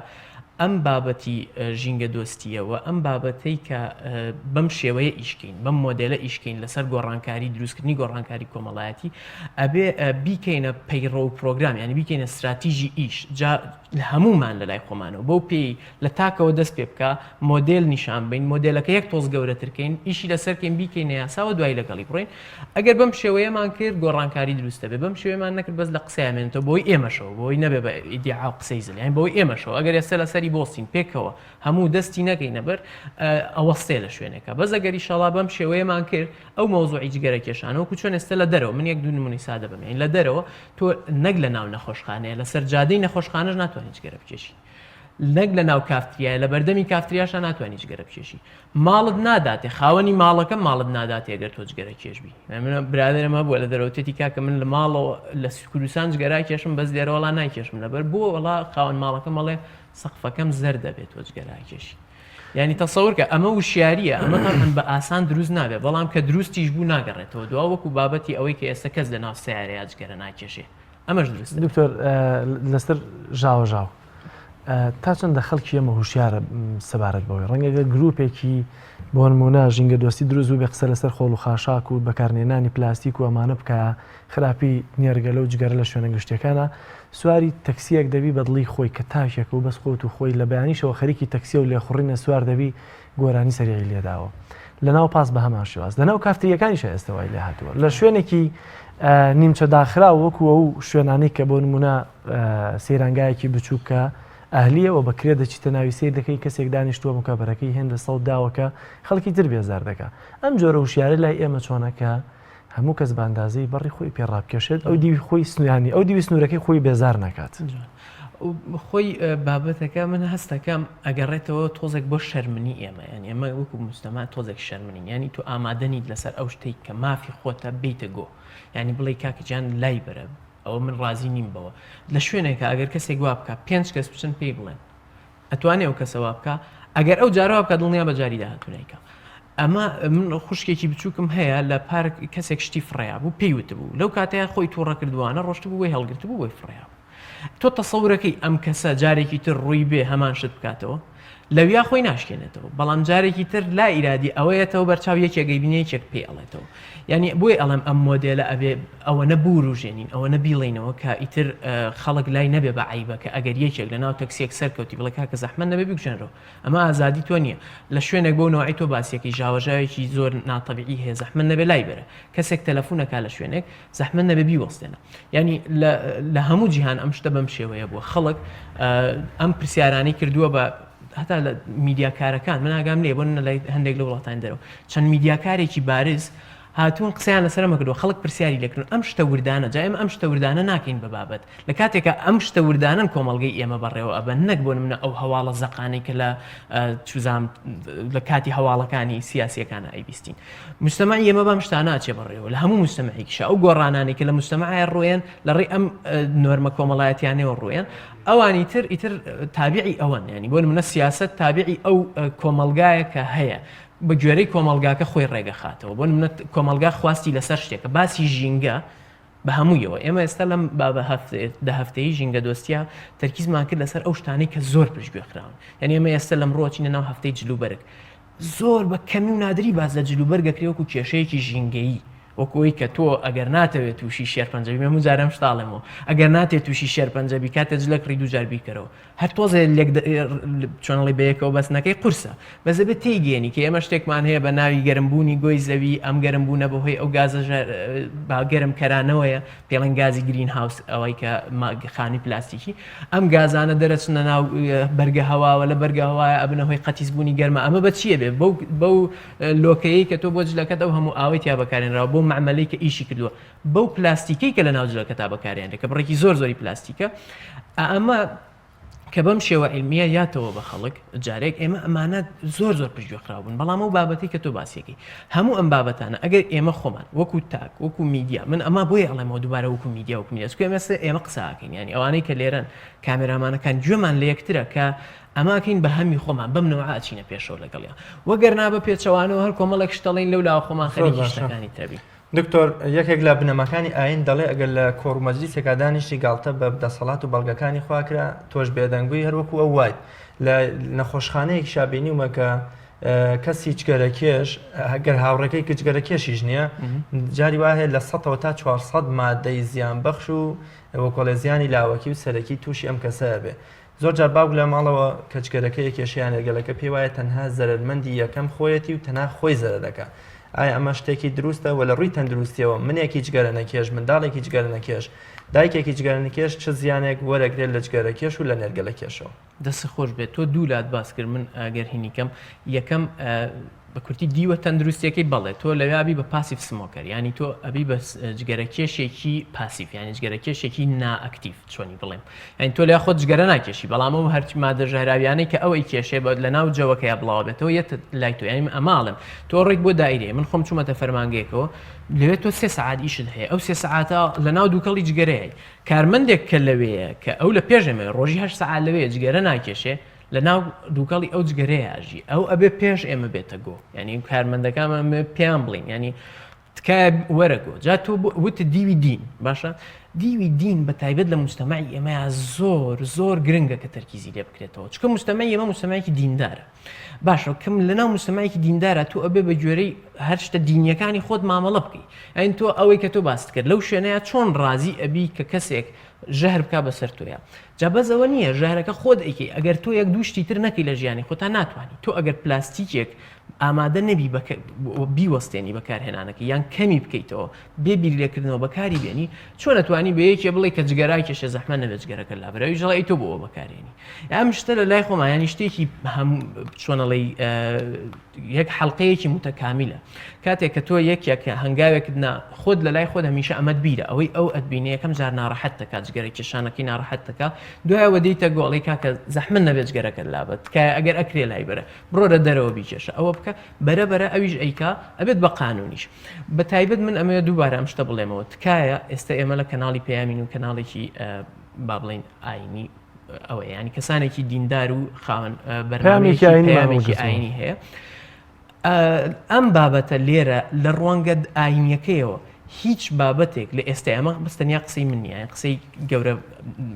ئەم بابەتی ژینگە دۆستیەوە ئەم بابەتەی کە بەم شێوەیە ئیشکەین بەم مۆدلە ئیشکەین لەسەر گۆڕانکاری دروستکردنی گۆڕانکاری کۆمەڵایەتی ئەبێ بیکەینە پەیڕۆ و پرۆگرام ینی بیکەینە استراتیژی ئیش جا هەمومان لە لای خۆمانەوە بەو پێی لە تاکەوە دەست پێ بکە مۆدل نیشان بین مۆدلەکە یەک تۆز گەورەترکەین ئیشی لەسەرکەین بیکەینە یاساوە دوای لەگەڵی بڕین ئەگەر بەم شێوەیەمان کرد گۆڕانکاری دروستە بێ بەم شێوەیەمان نەکرد بەس لە قسەیامێنێتەوە بۆی ئێمەشەوە بۆی نەبێ بە ئیدعا و قسەی زل یان بۆی ئێمەشەوە ئەگەر ئێستا لەسەری بۆستین پێکەوە هەموو دەستی نەکەینە بەر ئەوەستێ لە شوێنێکە بەس ئەگەر ئیشەڵا بەم شێوەیەمان کرد ئەو مەوزوعی جگەرە کێشانەوەکو چۆن ئێستا لە دەرەوە من یەک دوو نمونەی سادە بمێن لە دەرەوە تۆ نەک لە ناو نەخۆشخانەیە لەسەر جادەی نەخۆشخانەش ناتوانێت جگەرە بکێشی نەک لە ناو کافتریایە لە بەردەمی کافتریاشە ناتوانانی جگەرە بکێشی ماڵت ناداتێ خاوەنی ماڵەکە ماڵت ناداتێ ئەگەر تۆ جگەرە کێشبی من برادرەمە بووە لە دەرەوتێتی کاکە من لە ماڵەوە لە کوردستان جگەرا کێشم بەس دێرەوەڵا نایکێشم لەبەر بۆ وڵا خاوەن ماڵەکە مەڵێ سەقفەکەم زەر دەبێت تۆ جگەرا کێشی ینی تەسەوڕکە ئەمە وشیاریە ئەمە تاقن بە ئاسان دروست نابێت بەڵام کە دروستیش بوو ناگەڕێتەوە دوا وەکو بابەتی ئەوەی کە ئێستا کەس لە ناو سیارەیە جگەرە ناکێشێ ئەمەش دروست دکتۆر لەسەر ژاوەژاو تا چەندە خەڵکی ئەمە هوشیارە سەبارەت بەوەی ڕەنگەگە گرروپێکی بۆ نمونە ژینگە دۆستی دروست بوو بێ قسە لەسەر خۆڵ و خاشاک و بەکارهێنانی پلاستیک و ئەمانە بکە خراپی نێرگەلە و جگەرە لە شوێنە گشتەکانە سواری تەکسیەک دەبی بەدڵی خۆی کە تاوشێک و بەس خۆت و خۆی لە بەیانیشەوە خەریکی تەکسیە و لێخوڕینە سوار دەبی گۆرانی سەریعی لێداوە لەناو پاس بە هەمان شێواز لەناو کافتریەکانیشە ئێستاوای لێ هاتووە لە شوێنێکی نیمچە داخرا وەکو ئەو شوێنانەی کە بۆ نمونە سەیرانگایەکی بچووکە ئەهلیەوە بەکرێ دەچیتە ناوی سیر دەکەی کەسێک دانیشتووە مکابەرەکەی هێندە سەڵ داوەکە خەڵکی تر بێزار دەکە ئەم جۆرە وشیارە لای ئێمە چۆنەکە هەموو کەس باندازەی بەڕی خۆی پێڕابکێشێت ئەو دیوی خۆی سنوانی ئەو دیوی سنوورەکەی خۆی بێزار نکات خۆی بابەتەکە من هەستەکەم ئەگەڕێتەوە تۆزێک بۆ شەرمنی ئێمە ینی ئەمە وەکو مستەما تۆزێک شەرمنی ینی تو ئامادەنیت لەسەر ئەو شتێک کە مافی خۆتە بیتە گۆ ینی بڵێ کاکەجان لای بەرە ئەوە من ڕازی نیم بەوە لە شوێنێکە ئەگەر کەسێک وا بکە 5 کەس بچن پێی بڵێن ئەتوانێ ئەو کەسەوە بکە ئەگەر ئەو جارەوە بکە دڵنیا بە جاری داهاتوونیکە ئەمە من خوشکێکی بچووکم هەیە لە پارک کەسێک شتی فڕیا بوو پێیوت بوو لەو کاتەیە خۆی تووڕە کردوانە ڕۆشت بوو وی هەڵگرت بوو بۆی فڕیا تۆ تەسەورەکەی ئەم کەسە جارێکی تر ڕووی بێ هەمان شت بکاتەوە لەویا خۆی ناشکێنێتەوە بەڵام جارێکی تر لا ئیرادی ئەوەیەتەوە بەرچاو یەکێگەی بینەیەکێک پێ ئەڵێتەوە یعنی بۆی ئەڵێم ئەم مۆدێلە ئەبێ ئەوە نەبوور و ژێنین ئەوە نەبیڵێنەوە کە ئیتر خەڵک لای نەبێ بە عیبەکە ئەگەر یەکێک لە ناو تەکسیەک سەرکەوتی بڵێ کاکە زەحمەت نەبێ بکوژێنرەوە ئەمە ئازادی تۆ نییە لە شوێنێک بۆ نەوەی تۆ باسیەکەی ژاوەژاوێکی زۆر ناتەبیعی هەیە زەحمەت نەبێ لای بەرە کەسێک تەلەفۆنەکە لە شوێنێک زەحمەت نەبێ بیوەستێنە ینی لە هەموو جیهان ئەم شتە بەم شێوەیە بووە خەڵک ئەم پرسیارانەی کردووە بە هەتا لە میدیاکارەکان من ئاگام لێ بۆ هەندێک لە وڵاتان دەرەوە چەند میدیاکارێکی بارز هاتوون قسەیان لەسەرمە کردووە خەڵک پرسیاری لێکردن ئەم شتە وردانە جا ئێمە ئەم شتە وردانە ناکەین بە بابەت لە کاتێکە ئەم شتە وردانن کۆمەڵگەی ئێمە بەڕێوە ئەبەن نەک بۆ منە ئەو هەواڵە زەقانەی کە لە چوزام لە کاتی هەواڵەکانی سیاسیەکانە ئەیبیستین مجتەمەعی ئێمە بەم شتانە ئاچێ بەڕێوە لە هەموو مجتەمەعێکیشە ئەو گۆڕانانێک کە لە مجتەمەعی ڕۆیان لەڕێی ئەم نۆرمە کۆمەڵایەتیانەوە ڕۆیان ئەوانی تر ئیتر تابعی ئەوەن ینی بۆ منە سیاست تابعی ئەو کۆمەلگایە کە هەیە بە گوێرەی کۆمەلگاکە خۆی ڕێگە خاتەوە بۆ منە کۆمەلگا خواستی لەسەر شتێکە باسی ژینگە بە هەموویەوە ئێمە ئێستا لەم بابە هەفتەیە ژینگە دۆستیە تەرکیزمان کرد لەسەر ئەو شتانەی کە زۆر پشتگوێخراون یعنی ئێمە ئێستا لەم ڕۆچینە ناو هەفتەی جلوبەرگ زۆر بە کەمی و نادری باز لە جلوبەرگەکرێوەکو کێشەیەکی ژینگەیی وەکوی کە تۆ ئەگەر ناتەوێت تووشی شێرپەنجەبی مەموو جارم شتاڵێمەوە ئەگەر ناتێت تووشی شێرپەنجەبی کاتە جلەکڕی دووجار بیکەرەوە هەر تۆزێ چۆنەڵی بەیەکەوە بەسنەکەی قورسە بەزە بێت تێیگەێنی کە ئێمە شتێکمان هەیە بە ناوی گەرمبوونی گۆی زەوی ئەم گەرمبوونە بەهۆی ئەو گازە گەرم کەرانەوەیە پێڵەن گازی گرین هاوس ئەوەی کە خانی پلاستیکی ئەم گازانە دەرەچنە ناو بەرگە هەواوە لە بەرگە هەوایە ئەبنەهۆی قەتیزبوونی گەرمە ئەمە بە چییە بێ بەو لۆکەیەی کە تۆ بۆ جلەکەت ئەو هەموو ئاوی تیا بەکارێنراوە بۆ معمەلەی کە ئیشی کردووە بەو پلاستیکەی کە لە ناو جلەکە تا بەکارێنێت کە بڕێکی زۆر زۆری پلاستیکە ئەمە کە بەم شێوە علمیە یاتەوە بە خەڵک جارێک ئێمە ئەمانە زۆر زۆر پشتگوێخراون بەڵام ئەو بابەتی کە تۆ باسیەکەی هەموو ئەم بابەتانە ئەگەر ئێمە خۆمان وەکو تاک وەکو میدیا من ئەمە بۆیە ئەڵێمەوە دووبارە وەکو میدیا وەکو میدیا ئێمە قساکەین ینی ئەوانەی کە لێرەن کامێرامانەکان گوێمان لە یەکترە کە ئەماکەین بە هەمی خۆمان بەم نەوە ئاچینە پێشەوە لەگەڵیان وەگەر نا بە پێچەوانەوە هەر کۆمەڵێک شتەڵین لەولا خۆمان خەریکی شتەکانی تەبی دکتۆر یەکێک لە بنەمەکانی ئاین دەڵێ ئەگەر لە کۆڕمەجلیسێکا دانیشتی گاڵتە بە دەسەڵات و بەڵگەکانی خواکرا تۆش بێدەنگووی هەروەکو ئەو وایت لە نەخۆشخانەیەک شابینیومە کە کەسی جگەرەکێش ئەگەر هاوڕێکەی کە جگەرەکێشیش نییە جاری وایە لە 100 تا 400 مادەی زیان بەخش و وەکۆلێزیانی لاوەکی و سەرەکی تووشی ئەم کەسەیە بێ. زۆر جار باوک لە ماڵەوە کەچگەرەکە کێشیان لەگەلەکە پێی وایە تەنها زەرمەندی یەکەم خۆیەتی و تەنها خۆی زەرە دەکات. ئایا ئەمە شتێکی دروستە و لە ڕووی تەندروستیەوە منێکی جگەرە نەکێش منداڵێکی جگەرە نەکێش دایکێکی جگەرە نەکێش چ زیانێک وەرەگرێت لە جگەرە کێش و لە نێرگەلە کێشەوە. دەست خۆش بێت تۆ دوولات باس کرد من ئەگەر هینیکەم یەکەم بە کورتی دیوە تەندروستیەکەی بەڵێ تۆ لەوێبی بە پاسیف سمۆکەر ینی تۆ ئەبی بە جگەرەکێشێکی پاسیف ینی جگەرەکێشێکی نائەکتیف چۆنی بڵێم ئەین تۆ لە خۆت جگەرە ناکێشی بەڵامەوە هەرچی مادە ژەهراویانەی کە ئەوەی کێشێ بە لە ناو جەوەکەی بڵاو بێتەوە یەت لای تۆ ینی ئەماڵم تۆ ڕێک بۆ دایرێ من خۆم چوومەتە فەرمانگەیەکەوە لەوێت تۆ 3 سعات ئیشت هەیە ئەو 3 سعاتە لە ناو دووکەڵی جگەرەیە کارمەندێک کە لەوەیە کە ئەو لە پێشەمە ڕۆژی 8 سعات لەوەیە جگەرە ناکێشێ لە ناو دووکەڵی ئەو جگەرەیەژی ئەو ئەبێ پێش ئێمە بێتە گۆ ینی کارمەندەکانمە پێیان بڵین ینی تکایە وەرەگۆ جا تۆ وتە دیوی دین باشە دیوی دین بە تایبەت لە مجتەمەعی ئێمەیە زۆر گرنگە کە تەرکیزی لێ بکرێتەوە چکە مجتەمەی ئێمە مجتەمەیەکی دیندارە باشە کەم لەناو مجتەمەیەکی دیندارە تۆ ئەبێ بە گوێرەی هەر شتە دینیەکانی خۆت مامەڵە بکەی ئەین تۆ ئەوەی کە تۆ باست کرد لەو شوێنەیە چۆن ڕازی ئەبی کە کەسێک ژەهر بکا بەسەر تۆیە جا بەزەوە نییە ژەهرەکە خۆت ئەیکەی ئەگەر تۆ یەک دووشتی تر نەکەی لە ژیانی خۆتا ناتوانانی تۆ ئەگەر پلاستیکێک ئامادە نەبی بیوەستێنی بەکارهێنانەکە یان کەمی بکەیتەوە بێ بیرلێکردنەوە بەکاری بێنی چۆن نەتوانی بە یەکێ بڵێ کە جگەرای کێشە زەحمە نەبێت جگەرەکە لابرەوی ژەڵی تۆ بۆەوە بەکارێنی ئەم شتە لە لای خۆمایانی شتێکی چۆنەڵی یەک حەڵقەیەکی متەکامیلە کاتێک کە تۆ یەکێک هەنگاوێکنا خۆت لە لای خۆت هەمیشە ئەمەد بیرە ئەوەی ئەو ئەدبینە یەکەم جار ناڕەحەت دەکات جگەرە کێشانەکەی ناڕەحەت دەکات دوایەوە دەیتە گۆڵی کاکە زەحمە نەبێت جگەرەکە لابێت کە ئەگەر ئەکرێ لای بەرە بڕۆ لە دەرەوە بیکێشە ئەوە بکە بەرەبەرە ئەویش ئەیکا ئەبێت بە قانونیش بە تایبەت من ئەمەیە دووبارە ئەم شتە بڵێمەوە تکایە ئێستا ئێمە لە کەناڵی پەیامین و کەناڵێکی با بڵێن ئاینی ئەوە ینی کەسانێکی دیندار و خاوەن بەرنامەیەکی پەیامێکی ئاینی هەیە ئەم بابەتە لێرە لە ڕوانگە ئاینیەکەیەوە هیچ بابەتێک لە ئێستا ئەمە بستەنیا قسەی من نییە قسەی گەورە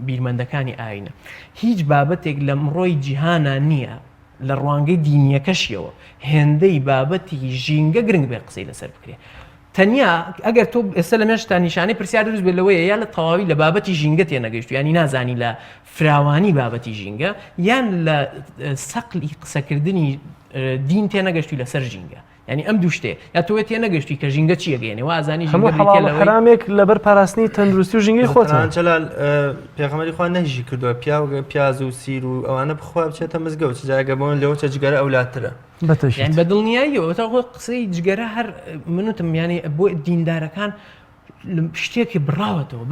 بیرمەندەکانی ئاینە هیچ بابەتێک لە مڕۆی جیهانە نییە لە ڕوانگەی دینیەکەشیەوە هێندەی بابەتی ژینگە گرنگ بێ قسەی لەسەر بکرێ تەنیا ئەگەر تۆ ئێستا لە مێشتا نیشانەی پرسیار دروست بێت لەوەیە یا لە تەواوی لە بابەتی ژینگە تێنەگەیشت ینی نازانی لە فراوانی بابەتی ژینگە یان لە سەقلی قسەکردنی دین تێنەگەشتی لەسەر ژینگە ینی ئەم دوو شتێ یا تۆ تێنەگەشتی کە ژینگە چیەگەێنێ و ئازانی حرامێک لەبەر پاراستنی تەندروستی و ژینگەی خۆتان چەلال پێغەمبەری خوا نەهژی کردووە پیاز و سیر و ئەوانە بخوا بچێتە مزگەوت جاگە بۆن لەوە چە جگەرە ئەولاترە بە دڵنیاییەوە تا خۆ قسەی جگەرە هەر منوتم ینی بۆ دیندارەکان شتێکی بڕاوەتەوە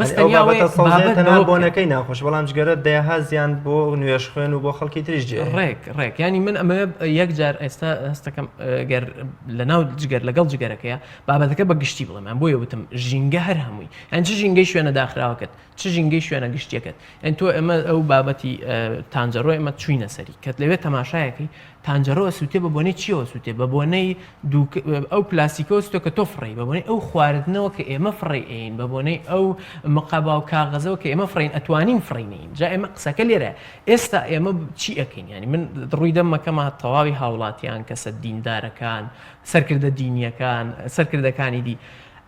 بۆنەکەی ناخۆش بەڵام جگەرە دەیەها زیان بۆ نوێش خوێن و بۆ خەڵکی تریژێ ڕێک ینی من ئەمە یەک جار ئێستا هەستەکەم گەر لە ناو جگەر لەگەڵ جگەرەکەیە بابەتەکە بە گشتی بڵێم بۆیە وتم ژینگە هەر هەمووی ئەن چ ژینگەی شوێنە داخراوەکەت چ ژینگەی شوێنە گشتیەکەت ئەن تۆ ئەمە ئەو بابەتی تانجەڕۆ ئەمە چوینە سەری کەت لەوێت تەماشایەکەی تانجەڕەوە سووتێ بە بۆنەی چیەوە سووتێ بە بۆنەی ئەو پلاستیکەوە سوتۆ کە تۆ فڕی بە بۆنەی ئەو خواردنەوە کە ئێمە فڕی ئین بە بۆنەی ئەو مقابا و کاغەزەوە کە ئێمە فڕین ئەتوانین فڕینین جا ئێمە قسەکە لێرە ئێستا ئێمە چی ئەەکەین ینی من ڕووی دەمەکەمە تەواوی هاوڵاتیان کەسە دیندارەکان سەرکردە دینیەکان سەرکردەکانی دی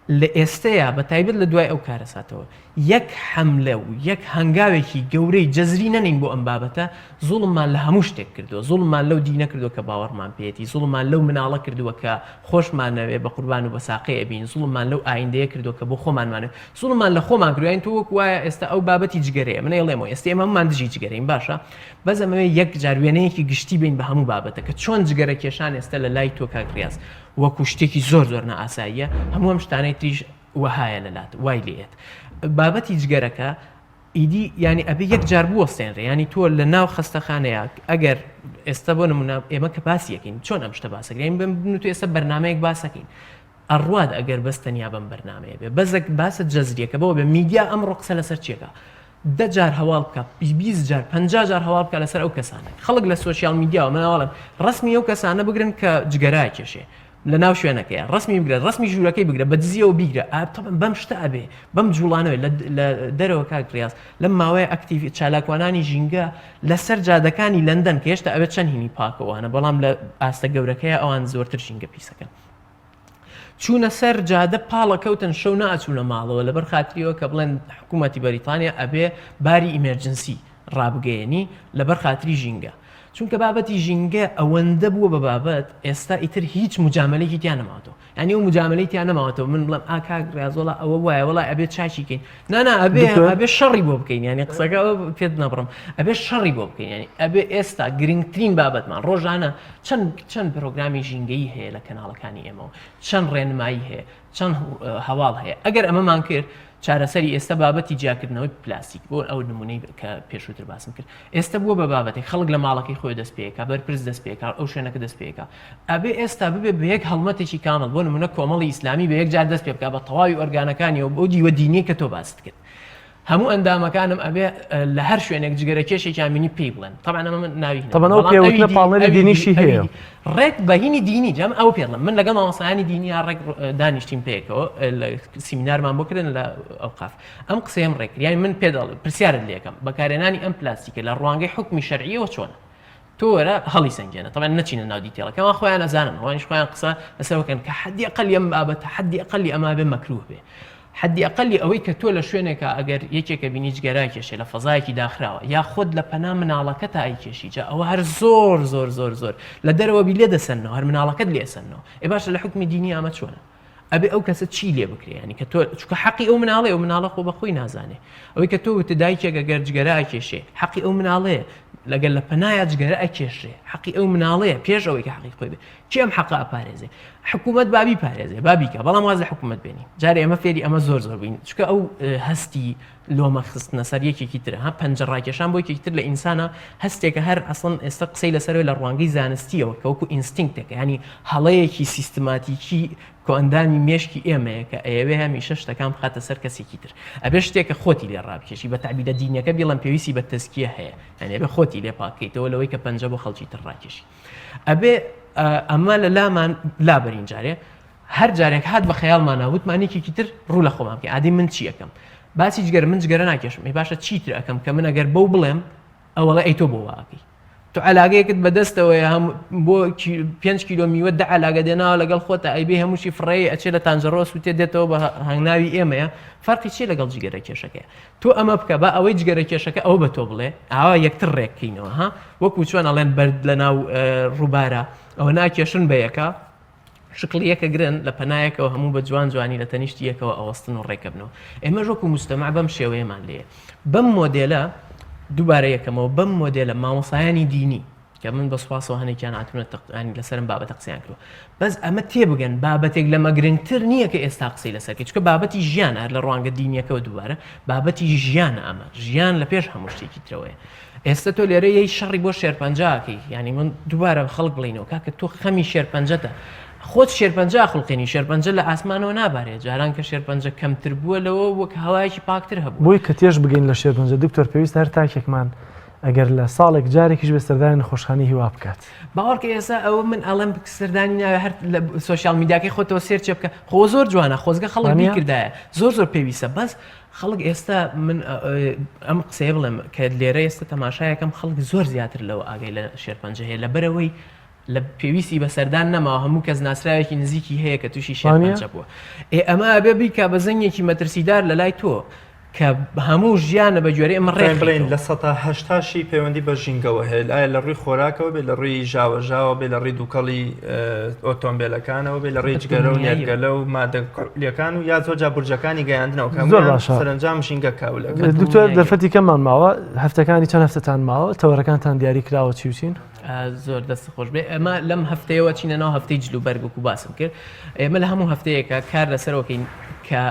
لە ئێستەیە بە تایبەت لە دوای ئەو کارەساتەوە یەک حەملە و یەک هەنگاوێکی گەورەی جەزری نەنین بۆ ئەم بابەتە زوڵممان لە هەموو شتێک کردووە زوڵمان لەو دینە کردووە کە باوەڕمان پێێتی زوڵمان لەو مناڵە کردووە کە خۆشمانەوێ بە قوربان و بە ساقەیە بین زوڵمان لەو ئایندەیە کردووە کە بۆ خۆمانمانێت زوڵمان لە خۆمان کردوین تۆ وەک وایە ئێستا ئەو بابەتی جگەرەیە منە ئێڵێمەوە ئێستا ئێمەمان دژی جگەرەین باشە بەزەمەوێ یەک جاروێنەیەکی گشتی بین بە هەموو بابەتە کە چۆن جگەرە کێشان ئێستا لە لای تۆ کاکریاز وەکو شتێکی زۆر نائاساییە هەموو ئەم شتانەی تریش وهایە لەلات وای لێت بابەتی جگەرەکە ئیدی ینی ئەبێ یەک جار بوەستێنرێ ینی تۆ لە ناو خستەخانەیە ئەگەر ئێستا بۆ نمونە ئێمە کە باسیەکەین چۆن ئەم شتە باسەکەین بن تو ئێستا بەرنمەیەک باسەکەین ئەڕواد ئەگەر بەستەنیا بەم بەرنمەیە بێ بەزێک باسە جەزریەکە بەوە بێ میدیا ئەمڕۆ قسە لەسەر چیەکە 10 جار هەواڵ بکە 20 جار 50 جار هەواڵ بکە لەسەر ئەو کەسانە خەڵک لە سوۆسیال میدیاوە مناوەڵم ڕسمی ئەو کەسانە بگرن کە جگەرای کێشێ لە ناو شوێنەکەی ڕسمی بگرێت ڕسمی ژوورەکەی بگرە بە دزیەوە بیگرە بەم شتە ئەبێ بەم جوڵانەوەی لە دەرەوە کاکریاز لەم ماوەیە ئەکتیڤ چالاکوانانی ژینگە لەسەر جادەکانی لەندەن کە هێشتا ئەبێت چەند هینی پاکەوانە بەڵام لە ئاستە گەورەکەیە ئەوان زۆرتر ژینگە پیسەکەن چوونە سەر جادە پاڵەکەوتن شەو ناچوونە ماڵەوە لەبەر خاتریەوە کە بڵێن حکوومەتی بەریتانیا ئەبێ باری ئیمەرجنسی ڕابگەیەنی لەبەر خاتری ژینگە چونکە بابەتی ژینگە ئەوەندە بووە بە بابەت ئێستا ئیتر هیچ مجاملەیەکی تیان نەماوەتەوە ینی ئەو مجاملەی تیان نەماوەتەوە من بڵم ئاکاگرازۆڵە ئەوە وایە وڵای ئەبێت چاچیکەین نانا ئەبێ شەڕی بۆ بکەین ینی قسەکە پێت نەبڕم ئەبێ شەڕی بۆ بکەین ینی ئەبێ ئێستا گرنگترین بابەتمان ڕۆژانە چەند پرۆگرامی ژینگەی هەیە لە کەناڵەکانی ئێمەوە چەند ڕێنمایی هەیە چەند هەواڵ هەیە ئەگەر ئەمەمان کرد چارەسەری ئێستا بابەتی جیاکردنەوەی پلاستیک بۆ ئەو نمونەی کە پێشووتر باسم کرد ئێستا بووە بە بابەتی خەڵک لە ماڵەکەی خۆی دەست پێکا بەرپرس دەست پێکا ئەو شوێنەکە دەست پێکا ئەبێ ئێستا ببێ بە یەک هەڵمەتێکی کامل بۆ نمونە کۆمەڵی ئیسلامی بە یەک جار دەست پێ بکا بە تەواوی ئۆرگانەکانیەوە بۆ دیوە دینی کە تۆ باست کرد هەموو ئەندامەکانم ئەبێ لە هەر شوێنێک جگەرە کێشێکیان بینی پێی بڵێن طبعا ئەمە من ناوی طبعا ئەو پێوتنە پاڵنەری دینیشی هەیە ڕێک بەهینی دینی جەم ئەو پێڵم من لەگەڵ مامۆستایانی دینی ڕێک دانیشتیم پێکەوە سیمینارمان بۆ کردن لە ئەوقاف ئەم قسەیەم ڕێکرد یانی من پێداڵ پرسیارت لێکم بەکارێنانی ئەم پلاستیکە لە ڕوانگەی حکمی شەرعیەوە چۆنە تۆ وەرە هەڵی سنگێنە طبعا نەچینە ناو دیتێڵەکەەوە خۆیان نەزانن ئەوانیش خۆیان قسە لەسەرەکەن کە حەدی ئەقەلی ئەم بابەتە حەدی ئەقەلی ئەما بێ مەکروه بێ حدی ئەقلی ئەوەی کە تۆ لە شوێنێکە ئەگەر یەکێکە بینی جگەرای کێشێ لە فەزایەکی داخراوە یا خۆت لە پەنا مناڵەکە تا ئایکێشی جا ئەوە هەر زۆر زۆر زۆر زۆر لە دەرەوە بی لێ دەسەنەوە هەر مناڵەکەت لێسەنەوە ئێ باشە لە حکمی دینی ئەمە چۆنە ئەبێ ئەو کەسە چی لێ بکرێ ینی کە تۆ چکە حەقی ئەو مناڵێ ئەو مناڵە خۆ بەخۆی نازانێ ئەوەی کە تۆ وتدایکێکە گەر جگەرای کێشێ حەقی ئەو مناڵەیە لەگەل لە پەنایە جگەرە ئەکێشێ حەقی ئەو مناڵەیە پێش ئەوەی کە حەقی خۆی بێ چی ئەم حەقە ئەپارێزێ حکوومەت بابی پارێزێ بابیکە بەڵام واز لە حکوومەت بێنی جارێ ئەمە فێری ئەمە زۆر زۆر بین چکە ئەو هەستی لۆمە خستنە سەر یەکێکی ترە ها پەنجەڕاکێشان بۆ یەکێکی تر لە ئینسانە هەستێکە هەر ئەسڵن ئێستا قسەی لەسەرەوەی لە ڕوانگەی زانستیەوە کە وەکو ئینستینکتێکە ینی هەڵەیەکی سیستماتیکی کۆ ئەندامی مێشکی ئێمەیە کە ئەوێ هەمیشە شتەکان بخاتە سەر کەسێکی تر ئەبێ شتێکە خۆتی لێ ڕابکێشی بە تعبیرە دینیەکە بڵێن پێویستی بە تەزکیە هەیە یعنی ئەبێ خۆتی لێ پاکەیتەوە لەوەی کە پەنجە بۆ خەڵکی تر ڕاکێشی ئەبێ ئەمە لە لامان لابەرین جارێ هەر جارێک هات بە خەیاڵمان ناوتمانێکێکی تر ڕوو لە خۆمان بکەین عادی من چی ئەەکەم باسی جگەر من جگەرە ناکێشم ای باشە چیتر ئەەکەم کە من ئەگەر بەو بڵێم ئەوەڵە ئەی تۆ بۆ واکەی تۆ علاگەیەکت بەدەستەوەی هەم بۆ 5 کیلۆ میوە دە علاگە دێناوە لەگەڵ خۆتە ئەیبێ هەمووشی فڕێ ئەچێ لە تانجەڕۆس و تێ دێتەوە بە هەنگناوی ئێمەیە فەرقی چێ لەگەڵ جگەرە کێشەکەی تۆ ئەمە بکە بە ئەوەی جگەرە کێشەکە ئەو بە تۆ بڵێ ئاوا یەکتر ڕێککەینەوە ها وەکو چۆن ئەڵێن بەرد لە ناو ڕووبارە ئەوە ناکێشن بە یەکە شکلیەکە گرن لە پەنایەکەوە هەموو بە جوان جوانی لە تەنیشتیەکەوە ئەوەستن و ڕێکەبنەوە ئێمە ژۆک و مستەمع بەم شێوەیەمان لێ بەم مۆدێلە دووبارە یەکەمەوە بەم مۆدێلە مامۆسایانی دینی کە من بە سوپاسەوە هەنێکیان هاتوونە تەقانی لەسەرم بابەتە قسەیان کردووە بەس ئەمە تێبگەن بابەتێک لەمە گرنگتر نییە کە ئێستا قسەی لەسەرکە چکە بابەتی ژیان هەر لە ڕوانگە دینیەکەەوە دووبارە بابەتی ژیانە ئەمە ژیان لە پێش هەموو شتێکی ترەوەیە ئێستا تۆ لێرە یەی شەڕی بۆ شێرپەنجاکەی ینی من دووبارە خەڵک بڵینەوە کاکە تۆ خەمی شێرپەنجەتە خۆت شێرپەنجە خڵقێنی شێرپەنجە لە ئاسمانەوە نابارێت جاران کە شێرپەنجە کەمتر بووە لەوە وەک هەوایەکی پاکتر هەبوو بۆی کە تێش بگەین لە شێرپەنجە دکتۆر پێویست هەر تاکێکمان ئەگەر لە ساڵێک جارێکیش بە سەردانی نەخۆشخانەی هیوا بکات باوەڕکە ئێستا ئەوە من ئەڵێم سەردانی ناوێ هەر لە سوۆشیال میدیاکەی خۆتەوە سێرچێ بکە خۆ زۆر جوانە خۆزگە خەڵک بیکردایە زۆر زۆر پێویستە بەس خەڵک ئێستا من ئەم قسەیە بڵێم کە لێرە ئێستا تەماشایەکەم خەڵک زۆر زیاتر لەوە ئاگەی لە شێرپەنجە هەیە لەبەرەوەی لە پێویستی بە سەردان نەماوە هەموو کەس ناسراوێکی نزیکی هەیە کە تووشی شێرپەنجە بووە ئەمە ئەبێ بیکە بە زەنگێکی مەترسیدار لە لای تۆ کە هەموو ژیانە بە جوێرەی ئەمە ڕێ بڵێن لە 1970 پەیوەندی بە ژینگەوە هەیە ئایا لە ڕووی خۆراکەوە بێ لە ڕووی ژاوەژاوە بێ لە ڕێی دووکەڵی ئۆتۆمبیلەکانەوە بێ لە ڕێی جگەرە و نێرگەلە و مادەلیەکان و یا زۆر جا بورجەکانی گەیاندنەوە کە سەرنجام ژینگە کاولەکە دکتۆر دەرفەتی کەممان ماوە هەفتەکانی چەند هەفتەتان ماوە تەوەرەکانتان دیاری کراوە چی وچین زۆر دەست خۆش بێ ئەمە لەم هەفتەیەوە چینە ناو هەفتەی جلوبەرگ و باسم کرد ئێمە لە هەموو هەفتەیەکە کار لەسەرەوەکەین کە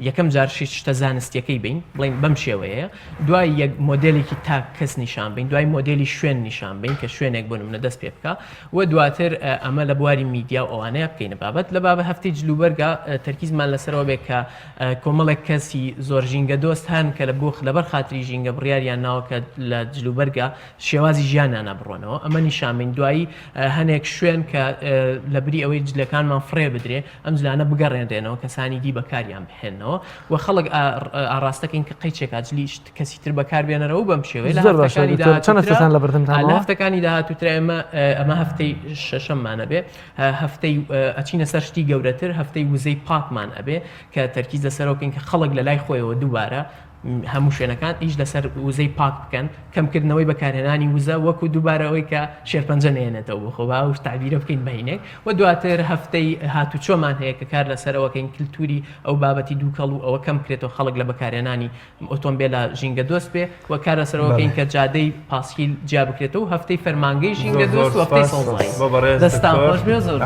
یەکەم جار شتە زانستیەکەی بین بڵین بەم شێوەیە دوای یەک مۆدلێکی تا کەس نیشان بین دوای مۆدلی شوێن نیشان بین کە شوێنێک بۆ نمونە دەست پێ بکە و دواتر ئەمە لە بواری میدیا و ئەوانەیە بکەینە بابەت لە بابە هەفتەی جلوبەرگە تەرکیزمان لەسەرەوە بێت کە کۆمەڵێک کەسی زۆر ژینگە دۆست هەن کە لە بۆ لەبەر خاتری ژینگە بڕیاریان ناوە کە لە جلوبەرگە شێوازی ژیانیان بڕۆنەوە ئەمە نیشانبین دوایی هەنێک شوێن کە لە بری ئەوەی جلەکانمان فڕێ بدرێ ئەم جلانە بگەڕێنرێنەوە کەسانی دی بەکاریان بهێنەوە و خەڵک ئاراستەکەین کە قەیچێک ئاجلی کەسی تر بەکار بێنەرەوە بەم شێوەیە لە هەفتەکانی داهاتووترە ئەمە هەفتەی شەشەممانە بێ هەفتەی ئەچینە سەر شتی گەورەتر هەفتەی وزەی پاکمان ئەبێ کە تەرکیز لەسەرەوەکەین کە خەڵک لە لای خۆیەوە دووبارە هەموو شوێنەکان ئیش لەسەر وزەی پاک بکەن کەمکردنەوەی بەکارهێنانی وزە وەکو دووبارەوەی کە شێرپەنجە نێنێتەوە بۆ خۆ باوش تعبیرە بکەین بەینێک و دواتر هەفتەی هاتوچۆمان هەیە کە کار لەسەرەوەکەین کللتوری ئەو بابەتی دووکەڵ و ئەوە کەم کرێتەوە خەڵک لە بەکارهێنانی ئۆتۆمبیلە ژینگە دۆست بێ و کار لەسەرەوەکەین کە جادەی پاسکیل جیا بکرێتەوە هەفتەی فەرمانگەی ژینگە دۆست و هەفتەی سەڵزایی دەستان خۆش بێ زۆر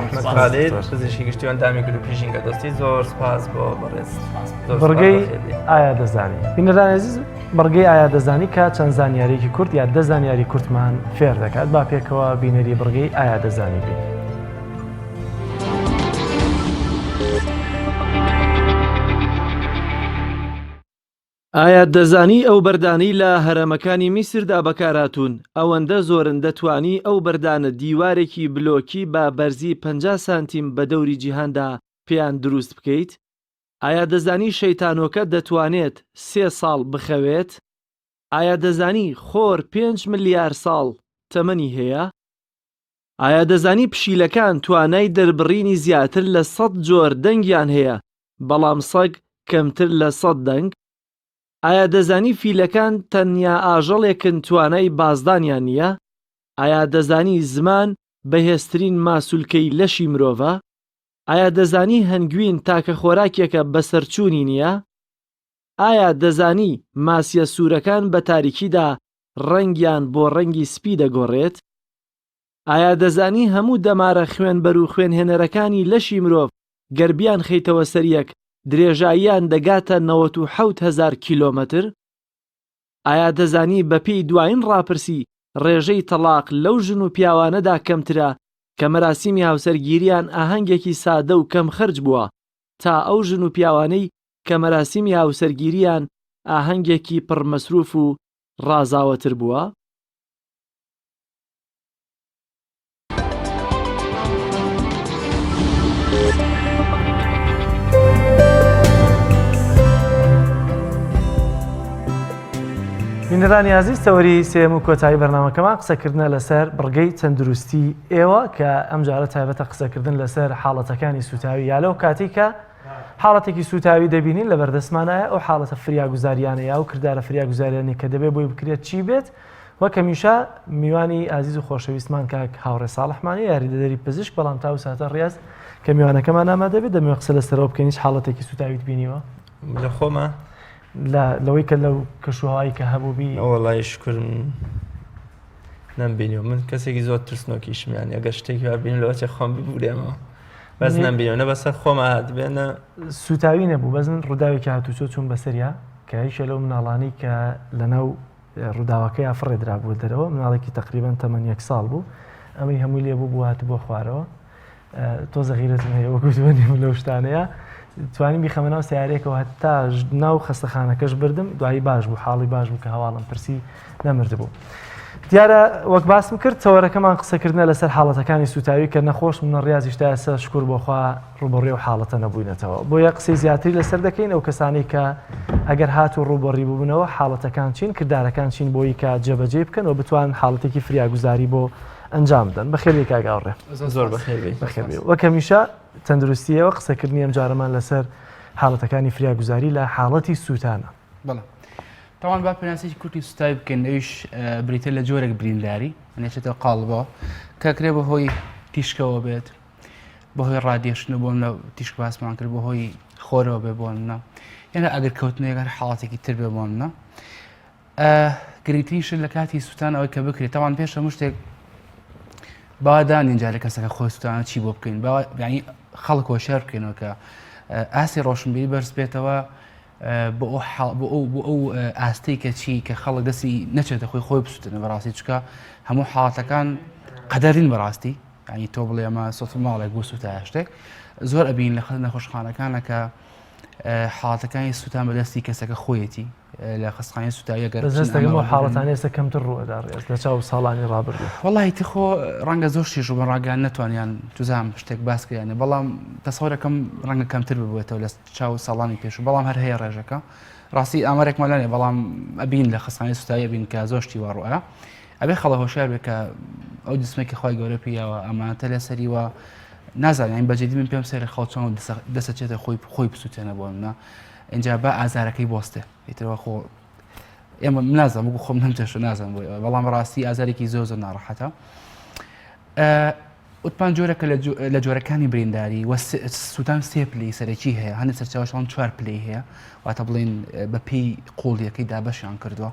پزیشکی گشتیوان دامی گروپی ژینگە دۆستی زۆر سپاس بۆ بەڕێز بڕگەی ئایا دەزانی بینەران عزیز بڕگەی ئایا دەزانی کە چەند زانیاریی کورد یا دە زانیاری کورتمان فێر دەکات با پێکەوە بینەری بڕگەی ئایا دەزانی بین. ئایا دەزانی ئەو بەردانەی لە هەرەمەکانی میسردا بەکارهاتوون ئەوەندە زۆرن دەتوانی ئەو بەردانە دیوارێکی بلۆکی بە بەرزی 50 سانتیم بە دەوری جیهاندا پێیان دروست بکەیت؟ ئایا دەزانی شەیتانۆکە دەتوانێت 3 ساڵ بخەوێت؟ ئایا دەزانی خۆر 5 ملیار ساڵ تەمەنی هەیە؟ ئایا دەزانی پشیلەکان توانای دەربڕینی زیاتر لە 100 جۆر دەنگیان هەیە بەڵام سەگ کەمتر لە 100 دەنگ؟ ئایا دەزانی فیلەکان تەنیا ئاژەڵێکن توانای بازدانیان نییە؟ ئایا دەزانی زمان بەهێزترین ماسوولکەی لەشی مرۆڤە؟ ئایا دەزانی هەنگوین تاکە خۆراکێکە بەسەرچوونی نییە؟ ئایا دەزانی ماسیە سوورەکان بە تاریکیدا ڕەنگیان بۆ ڕەنگی سپی دەگۆڕێت؟ ئایا دەزانی هەموو دەمارە خوێنبەر و خوێنهێنەرەکانی لەشی مرۆڤ گەربیان خەیتەوە سەریەک درێژاییان دەگاتە 97,000 کیلۆمەتر؟ ئایا دەزانی بەپێی دوایین ڕاپرسی ڕێژەی تەلاق لەو ژن و پیاوانەدا کەمترە کە مەراسیمی هاوسەرگیریان ئاهەنگێکی سادە و کەم خەرج بووە تا ئەو ژن و پیاوانەی کە مەراسیمی هاوسەرگیریان ئاهەنگێکی پڕمەسروف و ڕازاوەتر بووە؟ بینەرانی عزیز تەوەری سێم و کۆتایی بەرنامەکەمان قسەکردنە لەسەر بڕگەی تەندروستی ئێوە کە ئەم جارە تایبەتە قسەکردن لەسەر حاڵەتەکانی سوتاوی یا لەو کاتی کە حاڵەتێکی سوتاوی دەبینین لە بەردەستمانایە ئەو حاڵەتە فریاگوزاریانەیە و کردارە فریاگوزاریانی کە دەبێت بۆی بکرێت چی بێت وەکە میشە میوانی عزیز و خۆشەویستمان کاک هاوڕێ ساڵحمانی یاریدەدەری پزیشک بەڵام تا ساتە ڕاست کە میوانەکەمان ئامادە بێت دەمەوێت قسە لەسەرەوە بکەین حاڵەتێکی سوتاویت بینیوە لە خۆمە لەوەی کە لەو کەشوهایی کە هەبووبی وەڵای شکرم نەمبینیەوە من کەسێکی زۆر ترسنۆکیشمیان ئەگە شتێکی وابینی لەوەچێ خۆم ببورێمەوە بەس نەمبینەوە نە بەسەر خۆمە هاتبێنە سوتاوی نەبوو بەزن ڕووداوێکی هاتوچۆ چوون بەسەریا کە هیچە لەو مناڵانی کە لەناو ڕووداوەکەی ئافڕێدرا بوو دەرەوە مناڵێکی تقریبان تەمەن 1 ساڵ بوو ئەمەی هەمووی لێبوو بوو هات بۆ خوارەوە تۆ زەغیرەتم هەیە وەکو دوێنێ لەو شتانەیە توانیم بیخەمەناو سیارێکەوە هەتا ناو خەستەخانەکەش بردم دوایی باش بوو حاڵی باش بوو کە هەواڵم پرسی نەمرد بوو دیارە وەک باسم کرد تەوەرەکەمان قسەکردنە لەسەر حاڵەتەکانی سوتاوی کە نەخۆش منە ڕاضیشتا ئێستا شکر بۆخوا ڕوبەڕێ و حاڵەتە نەبووینەتەوە بۆیە قسەی زیاتری لەسەر دەکەین ئەو کەسانی کە ئەگەر هات و ڕوبەڕی بووبنەوە حاڵەتەکان چین کردارەکان چین بۆی کە جێبەجێ بکەن و بتوان حاڵەتێکی فریاگوزاری بۆ ئەنجام بدەن بەخێری کاگاوڕێ زۆر بەخێر وەکە میشە تەندروستیەوە قسەکردنی ئەم جارەمان لەسەر حاڵەتەکانی فریاگوزاری لە حاڵەتی سووتانە تاوان با پێناسێکی کورتی سوتای بکەن ئەویش بریتە لە جۆرێک برینداری نێچێتە قاڵبەوە کەکرێ بە هۆی تیشکەوە بێت بەهۆی ڕادێشن بۆم لە تیشک باسمان کرد بەهۆی خۆرەوە بێ بۆنە یانە ئەگەر کەوتنەوەیەگەر حاڵاتێکی تر بێ بۆنە گرنگترین شت لە کاتی سووتان ئەوەی کە بکرێت تاوان پێش هەموو شتێک باوادان جارێک کەسەکە خۆی سووتانە چی بۆ بکەین ینی خەڵکەوە شەر بکەینەوە کە ئاسی ڕۆشنبیری بەرز بێتەوە بۆ ئەو ئاستی کە چی کە خەڵک دەستی نەچێتە خۆی بسووتنە بەڕاستی چکە هەموو حاڵاتەکان قەدەرین بەڕاستی ینی تۆ بڵێ ئەمە سۆت ماڵێک بۆ سووتە شتێک زۆر ئەبین لە نەخۆشخانەکانە کە حاڵاتەکانی سووتان بەدەستی کەسەکە خۆیەتی لە خستخانەی سوتایی گەرستەگەمەوە حاڵەتانی ئێستا کەمتر ڕوەدا ڕێز لە چاو ساڵانی ڕابردوو وڵی تخۆ ڕەنگە زۆر شیژ و ڕاگەیان نەتوانیان توزام شتێک باسکەیانە بەڵام تەسەورەکەم ڕەنگە کەمتر ببێتەوە لە چاو ساڵانی پێش و بەڵام هەر هەیە ڕێژەکە ڕاستی ئامارێکمان لەنێ بەڵام ئەبین لە خستخانەی سوتایی بین کە زۆر شتی وەڕوە ئەبێ خەڵە هۆشیار بێت کە ئەو جسمێکی خۆی گەورە پێیەوە ئەمانەتە لەسەریوە نازانین بەجددی من پێم سێرە خەڵچەوە دەسەچێتە خۆی بسووتێنە بۆ منە اینجا بە ئازارەکەی بۆستێ ئیترەوە خۆ ئێمە نازانم بگو خۆم نەمتەش نازانم بەڵام ڕاستی ئازارێکی زۆر زۆر ناڕەحەتە وتمان جۆرەکە لە جۆرەکانی برینداری و سووتان سێ پلەی سەرەکی هەیە هەندێک سەرچاوەشان 4 پلەی هەیە واتە بڵێن بە پێی قوڵیەکەی دابەشیان کردووە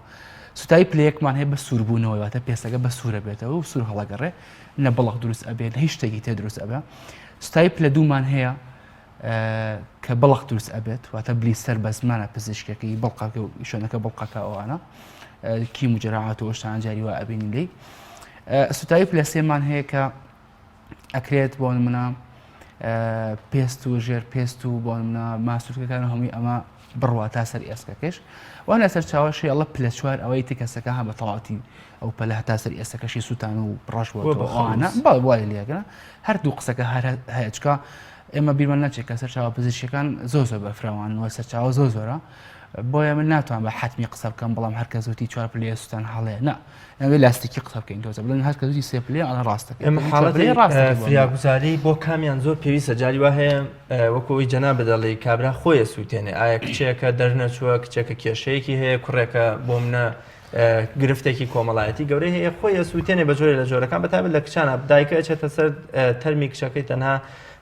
سوتایی پلەیەکمان هەیە بە سووربوونەوەی واتە پێسەکە بە سوورە بێتەوە و سوور هەڵەگەڕێ نە بەڵق دروست ئەبێت هیچ شتێکی تێ دروست ئەبێ سوتایی پلە دوومان هەیە کە بەڵق دروست ئەبێت واتە بلیستەر بە زمانە پزیشکەکەی بەڵقەکە و شوێنەکە بەڵقەکە ئەوانە کی مجرعات و ئەشتان جاری وە ئەبینی لێی سوتایی پلە سێمان هەیە کە ئەکرێت بۆ منە پێست و ژێر پێست و بۆ منە ماسوورەکان هەمووی ئەمە بڕوا تا سەر ئێسکەکەش وان لەسەر چاوەشی ئەڵە پلە چوار ئەوەی تی کەسەکە ها بە تەواتی ئەو پەلە هەتا سەر ئێسەکەشی سووتان و ڕەشوەوانە وای لێگەنە هەردوو قسەکە هەیە چکە ئێمە بیرمان ناچێت کە سەر چاوە پزیشکەکان زۆر زۆر بەفراوان وە سەر چاوە زۆر زۆرە بۆیە من ناتوان بە حتمی قسە بکەم بەڵام هەر کەس وتی 4 پلێ سووتان هەڵەیە نا ئەوێ لاستیکی قسە بکەین تۆزە بڵێن هەر کەس وتی 3 پلێ ئەڵە ڕاستەکە ئەمە حاڵەتی فریاگوزاری بۆ کامیان زۆر پێویستە جاری وا هەیە وەکەوەی جەنا بدەڵی کابرا خۆیە سووتێنێ ئایا کچێکە دەرنەچووە کچێکە کێشەیەکی هەیە کوڕێکە بۆ منە گرفتێکی کۆمەڵایەتی گەورەی هەیە خۆیە سووتێنێ بە جۆرە لە جۆرەکان بەتابەت لە کچانە دایکە ئەچێتە سەر تەرمی کچەکەی تەنها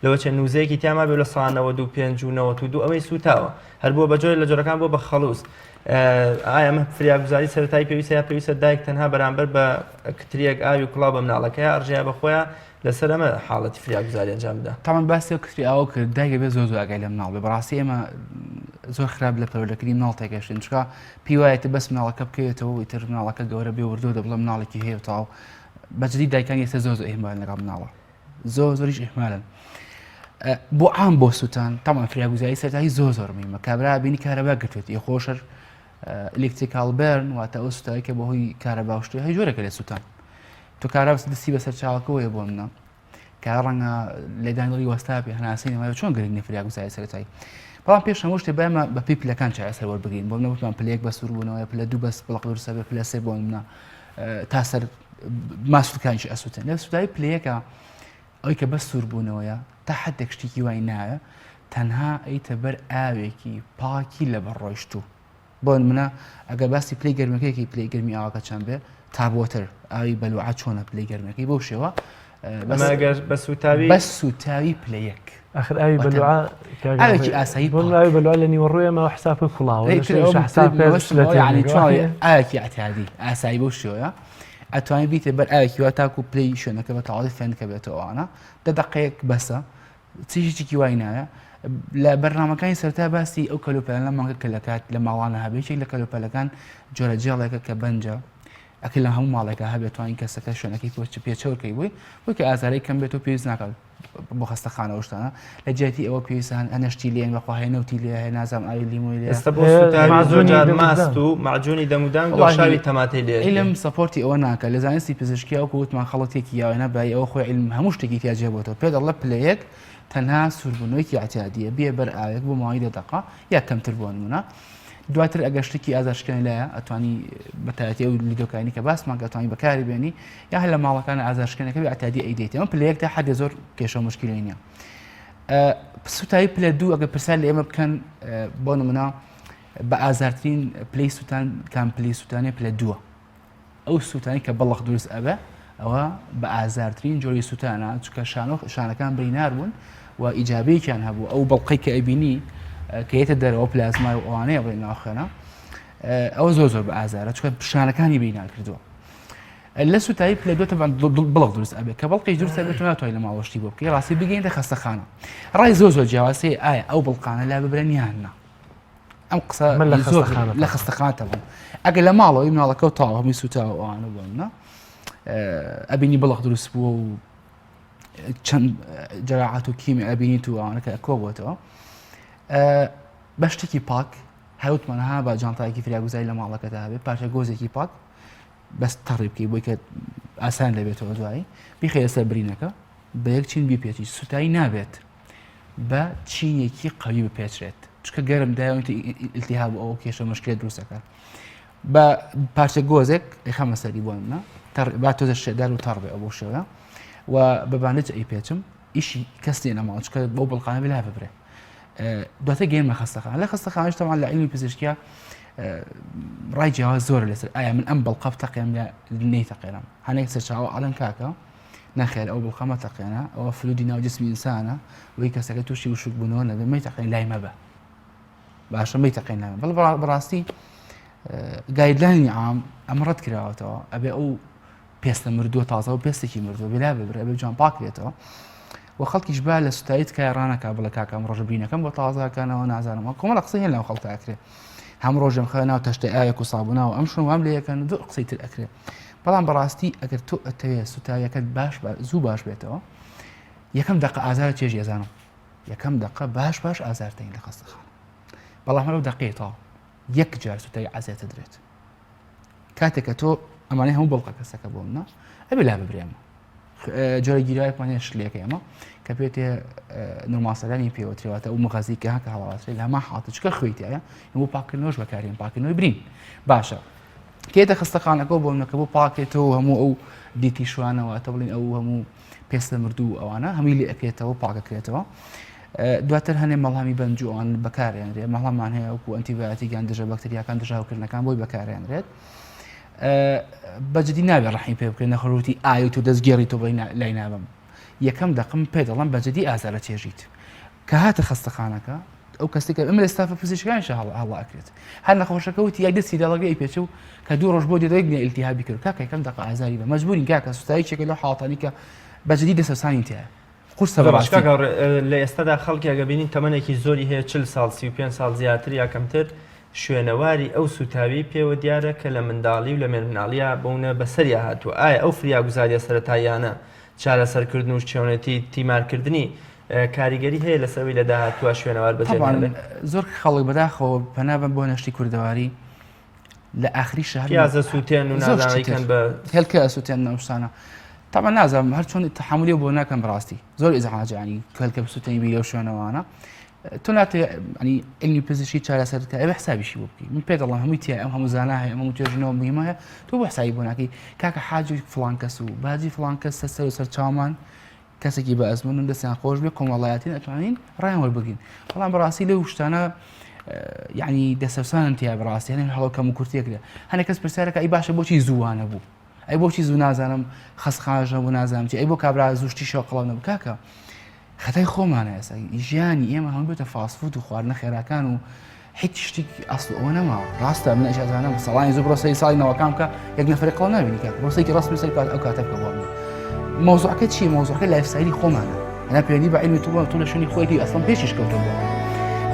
لەوە چەند نووزەیەکی تیاما بێ لە ساڵانەوە 25 و 92 ئەوەی سوتاوە هەر بووە بە جۆرە لە جۆرەکان بۆ بە خەڵوس ئایا ئەمە فریاگوزاری سەرەتایی پێویستە یا پێویستە دایک تەنها بەرامبەر بە کتریەک ئاوی و کڵاو بە مناڵەکەی ئەڕژەیە بەخۆیان لەسەر ئەمە حاڵەتی فریاگوزاری ئەنجام بدە تامان باسی کتری ئاو کرد دایکە بێ زۆر زۆر ئاگای لە مناڵ بێ بەڕاستی ئێمە زۆر خراپ لە پەروەردەکردنی مناڵ تێگەشتین چکە پێی وایەتە بەس مناڵەکە بکەوێتەوە ئیتر مناڵەکە گەورە بێ وردۆ دەبڵە مناڵێکی هەیە تاو بەجددی دایکانی ئێستا زۆر زۆر ئێمالن لەگەڵ مناڵە زۆر زۆریش ئێمالن بۆ عام بۆ سووتان تامان فریاگوزاری سەرەتایی زۆر زۆر مهمە کابرا بینی کارەبا گرتوێت یەخۆشەر ئلکتریکال بێرن واتە ئەو سوتایی کە بەهۆی کارەبا و شتێ هەی جۆرەکە لێ سووتان تۆ کارا دەستی بەسەر چاوەکەوەیە بۆ منە کە ڕەنگە لێدانڵی وەستا پێ هەناسەی نەمای چۆن گرنگی فریاگوزاری سەرەتایی بەڵام پێش هەموو شتێ بەمە بە پێی پلەکان چایەسەر وەربگرین بۆ منەوتمان پلەیەک بە سووربوونەوە پلە دوو بەس بڵق دروستە بێ پلە سێ بۆ منە تا سەر ماسوولەکانیش ئەسووتێن لە سوتایی پلەیەکە ئەوی کە بەس سووربوونەوەیە تا حدێک شتێکی وای نایە تەنها ئەیتە بەر ئاوێکی پاکی لە بەڕۆیشتوو بۆ منە ئەگە باسی پلەی گەرمەکەیەکی پلەی گەرمی ئاواکە چەند بێ تابۆتر ئاوی بەلوعە چۆنە پلەی گەرمەکەی بەو شێوە بەس سوتاوی پلەیەک آخر ئاوی بەلوعە ئاوێکی ئاسایی بۆ ئاوی بەلوعە لە نیوەڕۆیەمەوە حسابە کوڵاوە ئاوێکی ئەتیادی ئاسایی بەو شێوەیە ئەتوانێت بیتێ بەر ئاوێکی وا تاکو پلەی شوێنەکە بە تەواوی فێنکە بێتەوە ئەوانە دەقەیەک بەسە چیشێکی وای نایە لە بەرنامەکانی سەرتا باسی ئەو کەلوپەلە لە مانگە کە لە کات لە ماڵانە هەبێکی لە کەلوپەلەکان جۆرە جێڵێکە کە بەنجە ئەکە لە هەموو ماڵێکە هەبێتوانین کەسەکە شوێنەکەی پێچەورکەی بووی بۆی کە ئازارەی کەم بێت و پێویست ناکات بۆ خەستەخانەوە شتانە لە جێتی ئەوە پێویستان ئەنەشتی لێن بەخواهێ نەوتی لێ هەیە نازام ئاوی لیمۆی لێ ئێستا بۆ سوتاوی زۆر ماست و معجونی دەمودام دۆشاوی تەماتەی لێ علم سەپۆرتی ئەوە ناکە لە زانستی پزیشکی ئەو وتمان خەڵەتێکی یاوێنە بای ئەوە خۆی علم هەموو شتێکی تیاجێ بۆتەوە پێ دەڵە پلەیەک تەنها سووربوونەوەیکی ئاعتیادیە بێ بەر ئاوێک بۆ ماوەی 10 دقە یا کەمتر بۆ نمونە دواتر ئەگەر شتێکی ئازارشکێن لایە ئەتوانی بەتایەتی ئەو لیدۆکانی کە باسمان ئەتوانی بەکاری بێنی یا هەر لە ماڵەکان ئازارشکێنەکە بێ ئاعتیادی ئەیدێت ئەمە پلەیەک تا حدێ زۆر کێشە و مشکلی نییە سوتایی پلە دوو ئەگەر پرسیار لە ئێمە بکەن بۆ نمونە بە ئازارترین پلەی سووتان کام پلەی سووتانێ پلە دووە ئەو سووتانی کە بەڵق دروست ئەبە ئەوە بە ئازارترین جۆری سووتانە چکە شانەکان برینار بوون و ئیجابەیەکیان هەبوو ئەو بەڵقەی کە ئەبینی کە یێتە دەرەوە پلازمای و ئەوانەیە بڵێ ناوخێنە ئەوە زۆر زۆر بە ئازارە چکە پیشانەکانی بینان کردووە لە سوتایی پلە دوتە بڵق دروست ئەبێت کە بەڵقی دروست ئەبێت ناتوانێت لە ماوەشتی بۆ بکەی ڕاستی بگەینە خەستەخانە ڕای زۆر زۆر جیاوازەیە ئایا ئەو بڵقانە لا ببرێن یان نا ئەم قسە لە خستەخانەتە بوون ئەگەر لە ماڵەوەی مناڵەکە و تاڵ هەمووی سوتاوە ئەوانە بوون ئەبینی بڵق دروست بووە و چەند جەراحەت و کیمی ئەبینیت و ئەوانەکە ئەکۆ بووەتەوە بە شتێکی پاک هەوتمانەها بە جانتایەکی فریاگوزاری لە ماڵەکەدا هەبێت پاشە گۆزێکی پاک بەس تەڕی بکەی بۆی کە ئاسان دەبێتەوە دوایی بیخەیە سەر برینەکە بە یەک چین بیپێچی سوتایی نابێت بە چینێکی قەوی بپێچرێت چکە گەرم دایەوە ئیلتیهاب ئەوە کێشە مشکلێت دروستەکە بە پارچە گۆزێک خەمە سەری بۆ منە با تۆزە شێدار و تەڕبێ ئەو بۆ شێوە و بەبانێت ئەی پێچم ئیشی کەستی نەماڵ چکە بۆ بڵقانە بلا ببرێ دواتە گەیمە خستەخان لە خستەخانش تەمان لە عیلمی پزیشکیە ڕای جیاواز زۆر لەسەر ئایا من ئەم بەڵقە بتەقێم لە نەیتەقێنم هەنێک سەرچاوە ئەڵەن کاکە نەخێر ئەو بڵقەمە تەقێنە ئەوە فلودی ناو جسمی ئینسانە وی کەسەکە تووشی وشک بوونەوە نەبێ مەیتەقێن لای مەبە باشە مەیتەقێن نامێ بەڵ بەڕاستی گایدلاینی عام ئەمە ڕەت کراوەتەوە ئەبێ ئەو پێستە مردووە تازە و پێستێکی مردووە بلا ببرێ بێ جوان پاک بێتەوە و خەڵکیش با لە سوتایت کای ڕانەکە بڵێ کاکەم ڕۆژە برینەکەم بۆ تازاکانەوە نازانمەوە کۆمەڵ قسەی هێن لەو خەڵکاکرێ هەم ڕۆژم خە ناو تەشتە ئاوێک و سابووناوە ئەم شوم وام لێ یەکەن دوو قسەی تر ئەکرێ بەڵام بەڕاستی ئەگەر تۆ ئەتەوێت سوتاویەکەت زوو باش بێتەوە یەکەم دقە ئازارە چێژ ێزانم یەکەم دقە باش ئازارتەین لە خەستەخانە بەڵام هەرو دقێتەوە یەک جار سوتای عەزێتە درێت کاتێککە تۆ ئەمانەی هەموو بڵقە کەسەکە بۆ منە ئەبێ لا ببرێمە جۆرە گیرایەکمانێ شلێکە ئێمە کە پێێتێ نورماسەدانی پێوەترێواتە ئەو مغازی کە هەکە هەڵاترێت لە هەما حاتە چکە خوێتیایە هەموو پاکردنەوەش بەکارێن پاکردنەوەی برین باشە کێتە خستەخانەکە بۆ منەکە بۆ پاکێتەوە هەموو ئەو دیتی شوانەوەتە بڵین ئەو هەموو پێستە مردوو ئەوانە هەمی لێ ئەکرێتەوە پاکەکرێتەوە دواتر هەنێ مەڵامی بەنجوان بەکارێنرێت مەڵامان هەیە وەکو ئەنتیبیۆتیکیان دژە بەکتریاکان دژاوکردنەکان بۆی بەکارێنرێت بەجددی نابێت ڕحی پێ بکرێن نەخڕوتی ئاوت و دەستگێڕی تۆ لای نابم یەکەم دەقم پێ دەڵم بەجددی ئازارە چێژیت کە هاتە خستەخانەکە ئەو کەسێکە ئەمە ئێستافە پزیشکانش هەڵاکرێت هەر نەخۆشەکەوتی یەک دەستی دەڵگەی پێچە و کە دوو ڕۆژ بۆ دێدەیەک ئیلتیهابی کرد کاکە یەکەم دقە ئازاری بە مەجبورین کاکە سوستایی چێکە لەو حاڵاتانی کە بەجددی دەسەسانی تایە لە ئێستادا خەڵکی ئەگەبینین تەمەنێکی زۆری هەیە 40 ساڵ 35 ساڵ زیاتر یا کەمتر شوێنەواری ئەو سوتاوی پێوە دیارە کە لە منداڵی و لە مێنمناڵیە بوونە بەسەریا هاتووە ئایا ئەو فریاگوزاریە سەرەتاییانە چارەسەرکردن و شێونەتی تیمارکردنی کاریگەری هەیە لەسەوەی لە داهاتووە شوێنەوار بەجێ زۆر خەڵک بەداخەوە پەنابن بۆ نەشتی کوردەواری لە ئاخری شەهر پیازە سووتێن و نازانیکەن بە هێلکە سووتێن نەوشتانە تاما نازانم هەر چۆن تەحملی بۆ ناکەم بڕاستی زۆر ئیزعاجانی کەلکە بسووتێنی بی لەو شوێنەوانە تۆ ناتێ ئەنی علمی پزیشکی چارەسەرکە ئەوێ حسابیشی بۆ بکەی من پێ دەڵام هەمووی تیا ئەم هەموو زانە هەیە هەموو توێژنەوە مهمە هەیە تۆ بۆ حسابی بۆ ناکەی کاکە حاجی فڵان کەس و باجی فڵان کەس سەر و سەر چاومان کەسێکی بە ئەزمون و دەستیان خۆش بێ کۆمەڵایەتی ئەتوانین ڕایان وەربگین بەڵام بەڕاستی لەو شتانە یعنی دەسەوسانن تیا بەڕاستی هەنێ هەڵەکەم و کورتێکرێ هەنێک کەس پرسیارەکە ئەی باشە بۆچی زووانە بوو ئەی بۆچی زوو نازانم خەسخاژە بوو نازانم چی ئەی بۆ کابرا زوشتی شەقڵەو نەبوو کاکە خەتای خۆمانە ئێستا ژیانی ئێمە هەموو بێتە فاسفود و خواردنە خێراکان و هیچ شتێک ئەسڵ ئەوە نەماوە ڕاستە من ئەجازانە سەڵانی زوو بڕۆسەی ساڵی نەوەکان کە یەک نەفرێک قەڵ نابینی کات ڕۆستێکی ڕاست سەر کات ئەو کاتە بکە بۆ مۆزوعەکە چیە مۆزوعەکە لایفستایلی خۆمانە ئەنا پێوەندی بە عیلمی تۆ لە شوێنی خۆیتی ئەسڵ پێشیش کەوتۆ بۆ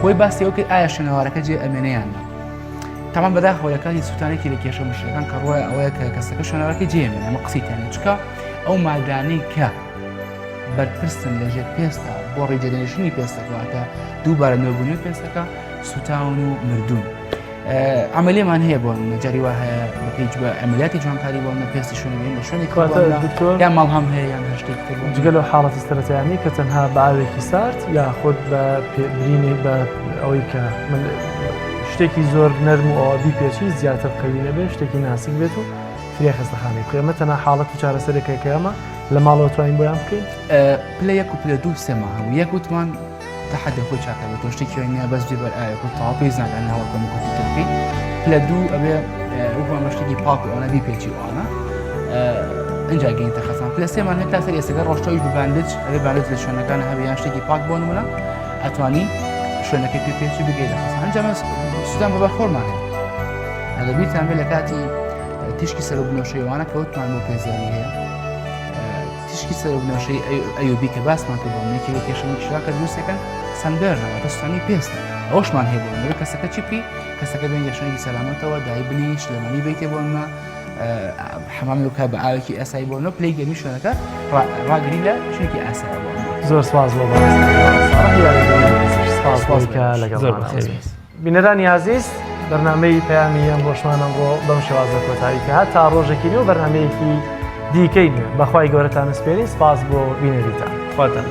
بۆی باسی ئەو کرد ئایا شوێنەوارەکە جێ ئەمێنەیانە تامان بەداخەوە لە کاتی سووتانێکی لە کێشە مشکەکان کە ڕۆیە ئەوەیە کە کەسەکە شوێنەوارەکە جێمێنێ ئەمە قسەی تێنێ چکە ئەو مادانەی کە بەرپرسن لەژێر پێستا بۆ ڕێجێدەنیشتنی پێستەکەواتە دووبارە نوێبوونی پێستەکە سوتاون و مردون عملیمان هەیە بۆ جاری وا هەیە بەپێی بە ئەمەلیاتی جوانکاری بۆ پێستی شوێنەوەین لە شوێنی یا ماڵهام هەیە یان هەشتێک جگە لەو حاڵەتی سەرەتایانی کە تەنها بە ئاوێکی سارد یا خۆت بە برینی بە ئەوەی کە من شتێکی زۆر نەرم و ئەوە بیپێچی زیاتر قەوی نەبێت شتێکی ناسک بێت و فرێ خستەخانەی ئێمە تەنها حاڵەت و چارەسەرێکەکە ئەمە لە ماڵەوە توانین بۆیان بکەین پلە یەک و پلە دوو سێمە هەموو یەک وتمان تحدە خۆی چاکە بێت تۆ شتێکی وێنە بەس جێ بەر ئاوێک و تەواو پێی ناکەن هەوڵکەم و کوتی تربی پلە دوو ئەبێ وەکوان بە شتێکی پاک و ئەوانە بیپێچی ئەوانە ئەنجا گەینتە خەسان پلە سێمان هەتا سەر ئێستەکە ڕۆژتەویش بباندج ئەبێ باندج لە شوێنەکانە هەبێ یان شتێکی پاک بۆ نمونە ئەتوانی شوێنەکەی پێچی بگەیت لە خەسان ئەنجا سوودان بەبەر خۆرمان هەیە ئەگە بیرتان بێ لە کاتی تیشکی سەر و بنەوشەیەوانە کە وتمان بۆ پێزاری هەیە تیشکی پزیشکی سەر بنەوشەی ئەیوبی کە باسمان کرد بۆ یەکێک کێشەی شراکە دروستەکەن سندبێرنەوە دەستانی پێستە ئەوشمان هەیە بۆ کەسەکە چی بکەی کەسەکە بێن یەشەیەکی سەلامەتەوە دای بنی شلەمەنی بیتێ بۆمە حەمامی وکە بە ئاوێکی ئەسایی بۆنەوە پلەی گەرمی شوێنەکە ڕاگری لە شوێکی ئاسایە بۆ زۆر سواز بۆ بینەرانی عزیز بەرنامەی پەیامی ئەم ڕۆژمانە بۆ بەم شێوازە کۆتایی کە هات تا ڕۆژێکی نوێ بەرنمەیەکی دیکەی نوێ بەخوای گەورەتان سپێری سپاس بۆ بینەریتان خواتان